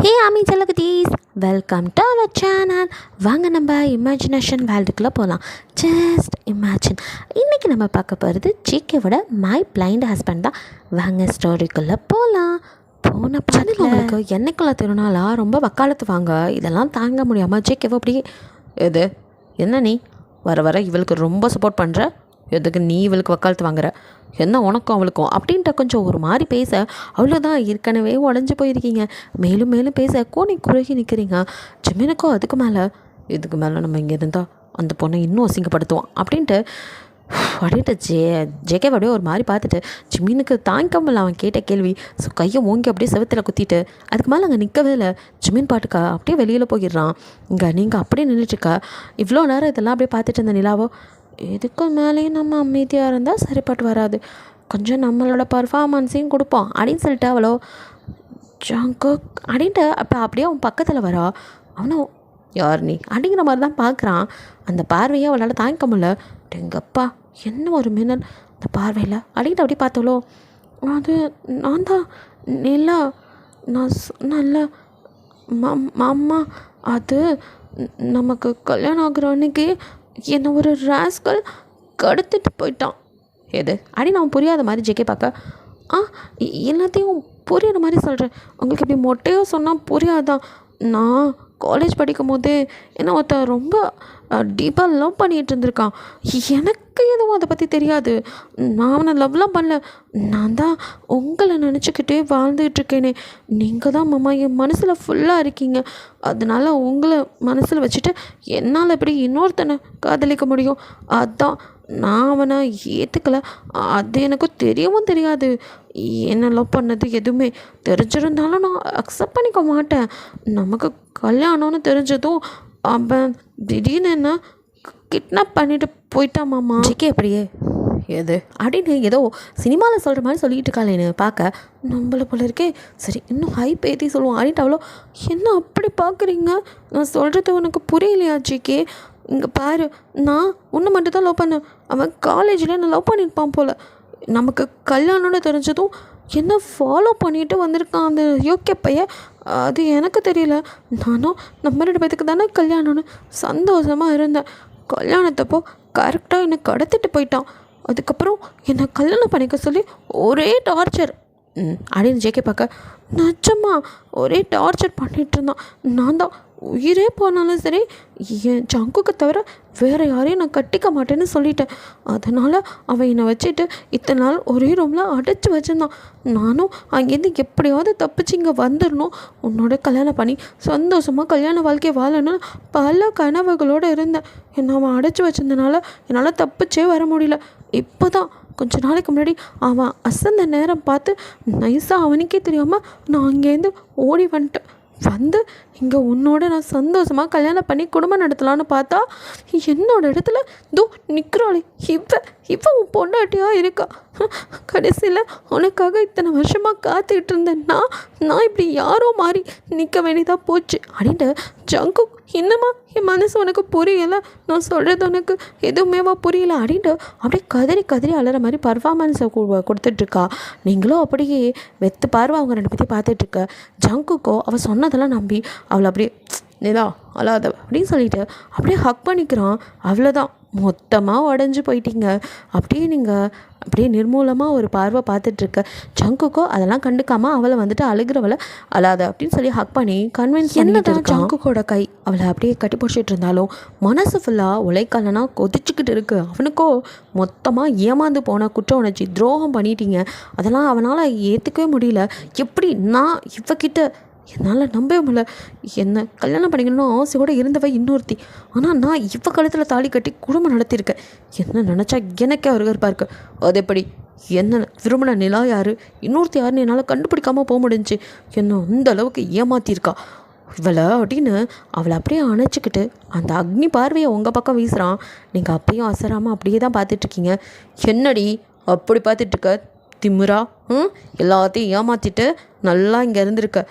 ஹே ஆமி செல்லகுட்டீஸ், welcome to our channel. வாங்க நம்ம இமேஜினேஷன் வேர்ல்டுக்குள்ளே போகலாம். Just imagine. இன்றைக்கி நம்ம பார்க்க போகிறது ஜேகேவோட மை பிளைண்ட் ஹஸ்பண்ட் தான். வாங்க ஸ்டோரிக்குள்ளே போகலாம். போன பாட்டில் உங்களுக்கு என்னைக்குள்ள திருநாளா ரொம்ப வக்காலத்து வாங்க, இதெல்லாம் தாங்க முடியாமல் ஜேகேவை அப்படி எது என்ன நீ வர வர இவளுக்கு ரொம்ப சப்போர்ட் பண்ணுற, எதுக்கு நீ இவளுக்கு வக்காலத்து வாங்குற, என்ன உனக்கும் அவளுக்கும் அப்படின்ட்டு கொஞ்சம் ஒரு மாதிரி பேச, அவ்வளோதான் ஏற்கனவே உடஞ்சி போயிருக்கீங்க. மேலும் மேலும் பேச கோணி குறுகி நிற்கிறீங்க. ஜிமினுக்கும் இதுக்கு மேலே நம்ம இங்கே இருந்தால் அந்த பொண்ணை இன்னும் அசிங்கப்படுத்துவான் அப்படின்ட்டு ஜேகே அப்படியே ஒரு மாதிரி பார்த்துட்டு ஜிமினுக்கு தாங்கிக்கம்பில் அவன் கேட்ட கேள்வி. ஸோ கையை ஓங்கி அப்படியே செவத்தில் குத்திட்டு அதுக்கு மேலே அங்கே நிற்கவே இல்லை. ஜிமின் பாட்டுக்கா அப்படியே வெளியில் போயிடுறான். இங்கே நீங்கள் அப்படியே நின்றுட்டுருக்கா. இவ்வளோ நேரம் இதெல்லாம் அப்படியே பார்த்துட்டு இருந்த நிலாவோ, இதுக்கு மேலேயும் நம்ம அமைதியாக இருந்தால் சரிப்பட்டு வராது, கொஞ்சம் நம்மளோட பர்ஃபார்மன்ஸையும் கொடுப்போம் அப்படின்னு சொல்லிட்டு அவளோ ஜங்குக் அப்படின்ட்டு அப்போ அப்படியே அவன் பக்கத்தில் வரா. அவனும் யார் நீ அப்படிங்கிற மாதிரி தான் பார்க்குறான். அந்த பார்வையை அவளால் தாங்கிக்க முடியல. எங்கப்பா என்ன ஒரு மின்னல் அந்த பார்வையில் அப்படின்ட்டு அப்படியே பார்த்தவளோ, அது நான் தான் நிலா, நான் சொன்னல மாமா, அது நமக்கு கல்யாணம் ஆகிற அன்னைக்கு என்னை ஒரு ராஸ்கல் கடத்திட்டு போயிட்டான். எது அப்படின்னு அவன் புரியாத மாதிரி ஜேகே பார்க்க, எல்லாத்தையும் புரியுற மாதிரி சொல்கிறேன், உங்களுக்கு இப்படி மொட்டையோ சொன்னால் புரியாதான். நான் காலேஜ் படிக்கும் போதே என்ன ஒருத்தன் ரொம்ப டீப்பாக லவ் பண்ணிகிட்டு இருந்திருக்கான். எனக்கு எதுவும் அதை பற்றி தெரியாது, நான் அவனை லவ்லாம் பண்ணல, நான் தான் உங்களை நினச்சிக்கிட்டே வாழ்ந்துகிட்ருக்கேனே. நீங்கள் தான் மாமா என் மனசில் ஃபுல்லாக இருக்கீங்க, அதனால் உங்களை மனசில் வச்சுட்டு என்னால் எப்படி இன்னொருத்தனை காதலிக்க முடியும்? அதுதான் நான் அவனை ஏற்றுக்கலை. அது எனக்கு தெரியவும் தெரியாது, என்ன லவ் பண்ணது எதுவுமே தெரிஞ்சிருந்தாலும் நான் அக்செப்ட் பண்ணிக்க மாட்டேன். நமக்கு கல்யாணம்னு தெரிஞ்சதும் அவன் திடீர்னு என்ன கிட்னாப் பண்ணிட்டு போயிட்டான் மாமா. ஜிக்கே அப்படியே எது அப்படின்னு ஏதோ சினிமாவில் சொல்கிற மாதிரி சொல்லிகிட்டு இருக்காளேன்னு பார்க்க, நம்மளை போல இருக்கே, சரி இன்னும் ஹை பேத்தி சொல்லுவோம் அப்படின்ட்டு அவ்வளோ. என்ன அப்படி பார்க்குறீங்க, நான் சொல்கிறது உனக்கு புரியலையா ஜிக்கே? இங்கே பாரு, நான் உன்னை மட்டும் தான் லவ் பண்ணேன், அவன் காலேஜில் என்ன லவ் பண்ணியிருப்பான் போல். நமக்கு கல்யாணம்னு தெரிஞ்சதும் என்ன ஃபாலோ பண்ணிட்டு வந்திருக்கான் அந்த யோக்கிய பையன், அது எனக்கு தெரியல. நானும் நம்ம 2 பேத்துக்கு தானே கல்யாணம்னு சந்தோஷமாக இருந்தேன். கல்யாணத்தப்போ கரெக்டாக என்னை கடத்திட்டு போயிட்டான். அதுக்கப்புறம் என்னை கல்யாணம் பண்ணிக்க சொல்லி ஒரே டார்ச்சர் அப்படின்னு ஜேகே பார்க்க, நிஜமா ஒரே டார்ச்சர் பண்ணிகிட்டு இருந்தான். நான் தான் உயிரே போனாலும் சரி என் ஜங்குக்கு தவிர வேறு யாரையும் நான் கட்டிக்க மாட்டேன்னு சொல்லிட்டேன். அதனால் அவன் என்னை வச்சுட்டு இத்தனை நாள் ஒரே ரூமில் அடைச்சி வச்சுருந்தான். நானும் அங்கேருந்து எப்படியாவது தப்பிச்சு இங்கே வந்துடணும், உன்னோட கல்யாணம் பண்ணி சந்தோஷமாக கல்யாண வாழ்க்கையை வாழணும்னு பல கனவுகளோடு இருந்தேன். என்னை அவன் அடைச்சி வச்சிருந்தனால என்னால் தப்பிச்சே வர முடியல. இப்போ தான் கொஞ்ச நாளைக்கு முன்னாடி அவன் அசந்த நேரம் பார்த்து நைஸாக அவனுக்கே தெரியாமல் நான் அங்கேருந்து ஓடி வந்துட்டேன். வந்து இங்கே உன்னோட நான் சந்தோஷமாக கல்யாணம் பண்ணி குடும்பம் நடத்தலான்னு பார்த்தா என்னோட இடத்துல தோ நிற்கிறாளே இவன் உன் பொண்டாட்டியாக இருக்கா. கடைசியில் உனக்காக இத்தனை வருஷமாக காத்துக்கிட்டு இருந்தேன்னா நான் இப்படி யாரோ மாறி நிற்க வேண்டியதாக போச்சு அப்படின்ட்டு ஜங்கு, இன்னுமா என் மனசு உனக்கு புரியலை, நான் சொல்கிறது உனக்கு எதுவுமேவா புரியலை அப்படின்ட்டு அப்படியே கதறி அலற மாதிரி பர்ஃபார்மன்ஸை கொடுத்துட்ருக்கா. நீங்களும் அப்படியே வெத்து பார்வை அவங்க 2 பற்றி பார்த்துட்ருக்க. ஜங்குக்கோ அவள் சொன்னதெல்லாம் நம்பி அவளை அப்படியே நிலா அழாத அப்படின்னு சொல்லிட்டு அப்படியே ஹக் பண்ணிக்கிறான். அவ்வளோதான், மொத்தமாக உடஞ்சி போயிட்டீங்க. அப்படியே நீங்கள் அப்படியே நிர்மூலமாக ஒரு பார்வை பார்த்துட்ருக்க. ஜங்குக்கோ அதெல்லாம் கண்டுக்காமல் அவளை வந்துட்டு அழுகிறவளை அழாத அப்படின்னு சொல்லி ஹக் பண்ணி கன்வின்ஸ் பண்ணிட்டு இருக்கான். ஜங்குக்கோட கை அவளை அப்படியே கட்டி பிடிச்சிட்டு இருந்தாலும் மனசு ஃபுல்லாக உழைக்காலனா கொதிச்சுக்கிட்டு இருக்கு. அவனுக்கோ மொத்தமாக ஏமாந்து போன குற்ற உணர்ச்சி, துரோகம் பண்ணிட்டீங்க. அதெல்லாம் அவனால் ஏற்றுக்கவே முடியல. எப்படி நான் இவகிட்ட என்னால் நம்பவே முடியல. என்ன கல்யாணம் பண்ணிக்கணும்னு ஆசையோடு இருந்தவ இன்னொருத்தி, ஆனால் நான் இவ கழுத்தில் தாலி கட்டி குடும்பம் நடத்தியிருக்கேன். என்ன நினச்சா எனக்கே அருகருப்பாக இருக்கு. அது எப்படி என்ன விரும்பின நிலா யார் இன்னொருத்தி யாருன்னு என்னால் கண்டுபிடிக்காமல் போக முடிஞ்சு, என்ன அந்த அளவுக்கு ஏமாற்றிருக்கா இவளை அப்படின்னு அவளை அப்படியே அணைச்சிக்கிட்டு அந்த அக்னி பார்வையை உங்கள் பக்கம் வீசுகிறான். நீங்கள் அப்பயும் அசராமல் அப்படியே தான் பார்த்துட்ருக்கீங்க. என்னடி அப்படி பார்த்துட்ருக்க திமுறா? எல்லாத்தையும் ஏமாற்றிட்டு நல்லா இங்கே இருந்திருக்க.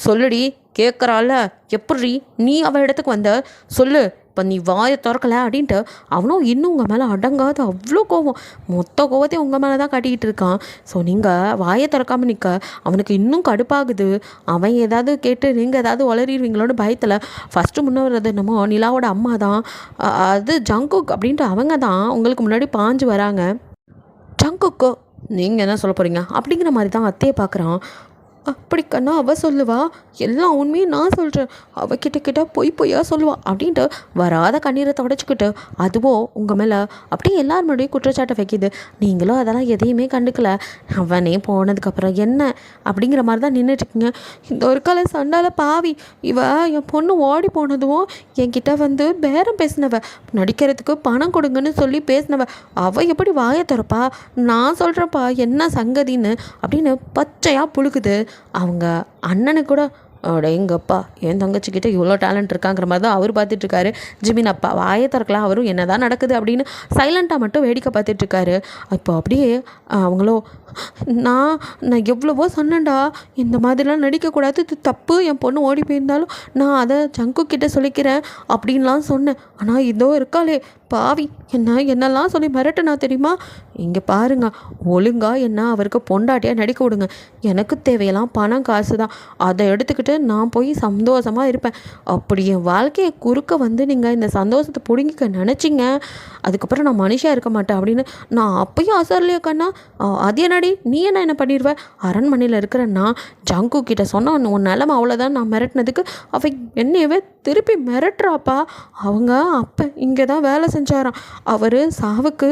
சொல்லுடி, கேட்குறாள், எப்படி நீ அவள் இடத்துக்கு வந்த சொல்லு, இப்போ நீ வாயை திறக்கலை அப்படின்ட்டு அவனும் இன்னும் உங்கள் மேலே அடங்காத அவ்வளோ கோவம், மொத்த கோவத்தையும் உங்கள் மேலே தான் காட்டிக்கிட்டு இருக்கான். ஸோ நீங்கள் வாயை திறக்காமல் நிற்க அவனுக்கு இன்னும் கடுப்பாகுது. அவன் ஏதாவது கேட்டு நீங்கள் ஏதாவது வளரிடுவீங்களோட பயத்தில் ஃபஸ்ட்டு முன்னே வர்றது என்னமோ நிலாவோட அம்மா தான், அது ஜங்குக் அப்படின்ட்டு அவங்க தான் உங்களுக்கு முன்னாடி பாஞ்சு வராங்க. ஜங்குக்கோ நீங்கள் என்ன சொல்ல போகிறீங்க அப்படிங்கிற மாதிரி தான் அத்தையை பார்க்குறான். அப்படி கண்ணா அவள் சொல்லுவா, எல்லா உண்மையும் நான் சொல்கிறேன், அவகிட்ட பொய்யா சொல்லுவா அப்படின்ட்டு வராத கண்ணீரை தொடச்சிக்கிட்டு அதுவோ உங்கள் மேலே அப்படியே எல்லார் முன்னாடியும் குற்றச்சாட்டை வைக்கிது. நீங்களும் அதெல்லாம் எதையுமே கண்டுக்கல. அவனே போனதுக்கப்புறம் என்ன அப்படிங்கிற மாதிரி தான் நின்றுட்டுருக்கீங்க. இந்த ஒரு கால சண்டால பாவி இவ என் பொண்ணு ஓடி போனதும் என்கிட்ட வந்து பேரம் பேசினவ, நடிக்கிறதுக்கு பணம் கொடுங்கன்னு சொல்லி பேசினவ, அவள் எப்படி வாயை திறப்பா, நான் சொல்கிறப்பா என்ன சங்கதின்னு அப்படின்னு பச்சையாக புழுகுது. அவங்க அண்ணனுக்கு கூட அட எங்கப்பா என் தங்கச்சிக்கிட்ட இவ்வளோ டேலண்ட் இருக்காங்கிற மாதிரி தான் அவர் பார்த்துட்ருக்காரு. ஜிமின் அப்பா வாயை திறக்கலாம், அவரும் என்ன தான் நடக்குது அப்படின்னு சைலண்ட்டாக மட்டும் வேடிக்கை பார்த்துட்ருக்காரு. இப்போ அப்படியே அவங்களோ நான் எவ்வளவோ சொன்னேன்டா, இந்த மாதிரிலாம் நடிக்கக்கூடாது, இது தப்பு, என் பொண்ணு ஓடி போயிருந்தாலும் நான் அதை ஜங்கு கிட்டே சொல்லிக்கிறேன் அப்படின்லாம் சொன்னேன். ஆனால் இதோ இருக்காளே பாவி என்னெல்லாம் சொல்லி மிரட்டுனா தெரியுமா. இங்கே பாருங்க, ஒழுங்கா என்ன அவருக்கு பொண்டாட்டியாக நடிக்க விடுங்க. எனக்கு தேவையெல்லாம் பணம் காசு தான், அதை எடுத்துக்கிட்டு நான் போய் சந்தோஷமாக இருப்பேன். அப்படி என் வாழ்க்கையை குறுக்க வந்து நீங்கள் இந்த சந்தோஷத்தை பிடுங்கிக்க நினச்சிங்க, அதுக்கப்புறம் நான் மனுஷியாக இருக்க மாட்டேன் அப்படின்னு நான் அப்பயும் அசரலையே கண்ணா. அது என்னடி நீ என்ன பண்ணிடுவேன், அரண்மனையில் இருக்கிறன்னா ஜங்கு கிட்ட சொன்ன உன் நிலமை அவ்வளோதான், நான் மிரட்டினதுக்கு அவ என்னையவே திருப்பி மிரட்டுறாப்பா. அவங்க அப்போ இங்கே தான் வேலை செஞ்சாராம், அவர் சாவுக்கு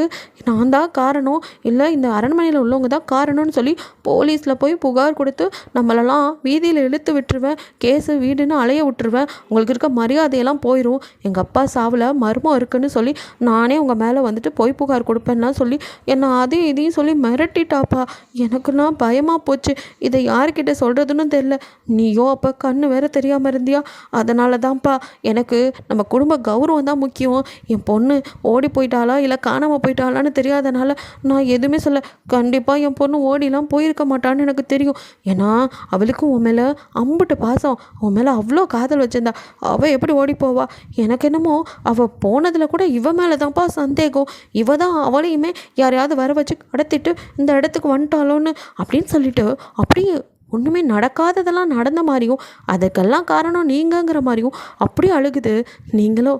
நான் தான் காரணம், இல்லை இந்த அரண்மனையில் உள்ளவங்க தான் காரணம்னு சொல்லி போலீஸில் போய் புகார் கொடுத்து நம்மளெல்லாம் வீதியில் இழுத்து விட்டுருவேன், கேஸு வீடுன்னு அலைய விட்டுருவேன், உங்களுக்கு இருக்க மரியாதையெல்லாம் போயிடும், எங்கள் அப்பா சாவில் மர்மம் இருக்குன்னு சொல்லி நானே உங்கள் மேலே வந்துட்டு பொய் புகார் கொடுப்பேன்னா சொல்லி என்னை அதையும் இதையும் சொல்லி மிரட்டிட்டாப்பா. எனக்குன்னா பயமாக போச்சு, இதை யார்கிட்ட சொல்கிறதுன்னு தெரில. நீயோ அப்போ கண்ணு வேற தெரியாமல் இருந்தியா, அதனால தான்ப்பா எனக்கு நம்ம குடும்ப கௌரவம் தான் முக்கியம். என் பொண்ணு ஓடி போயிட்டாளா இல்லை காணாமல் போயிட்டாளான்னு தெரியாதனால நான் எதுவுமே சொல்ல. கண்டிப்பாக என் பொண்ணு ஓடிலாம் போயிருக்க மாட்டான்னு எனக்கு தெரியும். ஏன்னா அவளுக்கும் உன் மேலே அம்புட்டு பாசம், உன் மேலே அவ்வளோ காதல் வச்சிருந்தா, அவள் எப்படி ஓடி போவா. எனக்கு என்னமோ அவள் போனதில் கூட இவ மேலே தான்ப்பா சந்தேகம், இவ தான் அவளையுமே யாரையாவது வர வச்சு கடத்திட்டு இந்த இடத்துக்கு வந்துட்டாலோன்னு அப்படின்னு சொல்லிட்டு அப்படியே ஒன்றுமே நடக்காததெல்லாம் நடந்த மாதிரியும் அதுக்கெல்லாம் காரணம் நீங்கங்கிற மாதிரியும் அப்படியே அழுகுது. நீங்களோ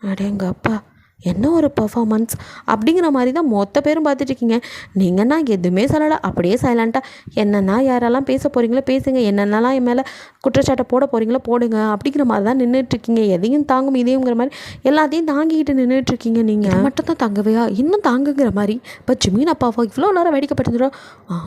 அடேங்க அப்பா என்ன ஒரு பர்ஃபார்மன்ஸ் அப்படிங்கிற மாதிரி தான் மொத்த பேரும் பார்த்துட்ருக்கீங்க. நீங்கன்னா எதுவுமே சொல்லலை, அப்படியே சைலண்ட்டாக என்னென்னா யாரெல்லாம் பேச போகிறீங்களோ பேசுங்க, என்னென்னலாம் என் மேலே குற்றச்சாட்டை போட போகிறீங்களோ போடுங்க அப்படிங்கிற மாதிரி தான் நின்றுட்டுருக்கீங்க. எதையும் தாங்கும் இதையுங்கிற மாதிரி எல்லாத்தையும் தாங்கிக்கிட்டு நின்றுட்டுருக்கீங்க. நீங்கள் மட்டும் தான் தாங்கவையா, இன்னும் தாங்குங்கிற மாதிரி. இப்போ ஜிமீன் அப்பாவா இவ்வளோ நேரம் வேடிக்கைப்பட்டுருந்தோம்.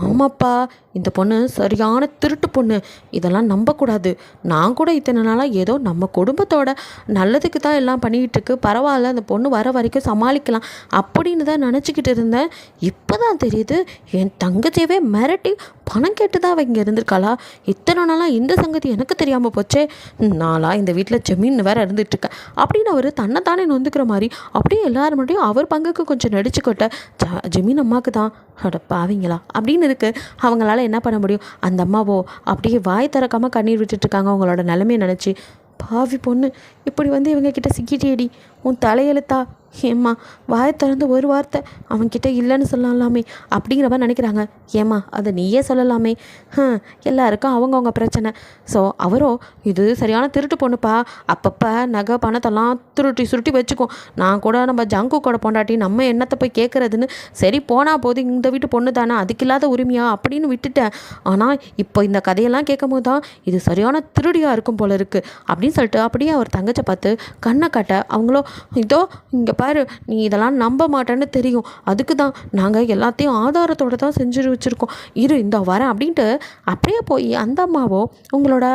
ஆமாப்பா இந்த பொண்ணு சரியான திருட்டு பொண்ணு, இதெல்லாம் நம்பக்கூடாது. நான் கூட இத்தனை நாளாக ஏதோ நம்ம குடும்பத்தோட நல்லதுக்கு தான் எல்லாம் பண்ணிக்கிட்டு இருக்கு, பரவாயில்ல அந்த பொண்ணு வர வரைக்கும் சமாளிக்கலாம் அப்படின்னு தான் நினச்சிக்கிட்டு இருந்தேன். இப்போ தான் தெரியுது என் தங்கச்சியவே மிரட்டி பணம் கேட்டு தான் அவள் இங்கே இருந்திருக்காளா. இத்தனை நாளாக இந்த சங்கதி எனக்கு தெரியாமல் போச்சே. நாளாக இந்த வீட்டில் ஜமீன் வேறு இருந்துகிட்ருக்கேன் அப்படின்னு அவர் தன்னைத்தானே நொந்துக்கிற மாதிரி அப்படியே எல்லாரும் மட்டும் அவர் பங்குக்கு கொஞ்சம் நடிச்சுக்கிட்ட ஜமீன் அம்மாவுக்கு தான் அட பாவீங்களா அப்படின்னு இருக்குது. அவங்களால என்ன பண்ண முடியும். அந்த அம்மாவோ அப்படியே வாய் திறக்காமல் கண்ணீர் விட்டுட்ருக்காங்க அவங்களோட நிலைமையை நினச்சி. பாவி பொண்ணு இப்படி வந்து இவங்கக்கிட்ட சிக்கிட்டேடி, உன் தலையெழுத்தா, ஏம்மா வாயை திறந்து ஒரு வார்த்தை அவன்கிட்ட இல்லைன்னு சொல்லலாமே அப்படிங்கிற மாதிரி நினைக்கிறாங்க. ஏம்மா அதை நீயே சொல்லலாமே, எல்லாருக்கும் அவங்கவுங்க பிரச்சனை. ஸோ அவரோ இது சரியான திருட்டு பொண்ணுப்பா, அப்பப்போ நகை பணத்தெல்லாம் சுருட்டி வச்சுக்கும். நான் கூட நம்ம ஜங்கு கூட பொண்டாட்டி நம்ம என்னத்தை போய் கேட்குறதுன்னு சரி போனால் போது இந்த வீட்டு பொண்ணு தானே அதுக்கு இல்லாத உரிமையா அப்படின்னு விட்டுட்டேன். ஆனால் இப்போ இந்த கதையெல்லாம் கேட்கும் போது தான் இது சரியான திருடியாக இருக்கும் போல இருக்குது அப்படின்னு சொல்லிட்டு அப்படியே அவர் தங்கச்சை பார்த்து கண்ணை காட்ட அவங்களோ இதோ இங்கே பாரு நீ இதெல்லாம் நம்ப மாட்டேன்னு தெரியும், அதுக்கு தான் நாங்கள் எல்லாத்தையும் ஆதாரத்தோடு தான் செஞ்சு வச்சுருக்கோம், இரு இந்த வரேன் அப்படின்ட்டு அப்படியே போய் அந்த அம்மாவோ உங்களோட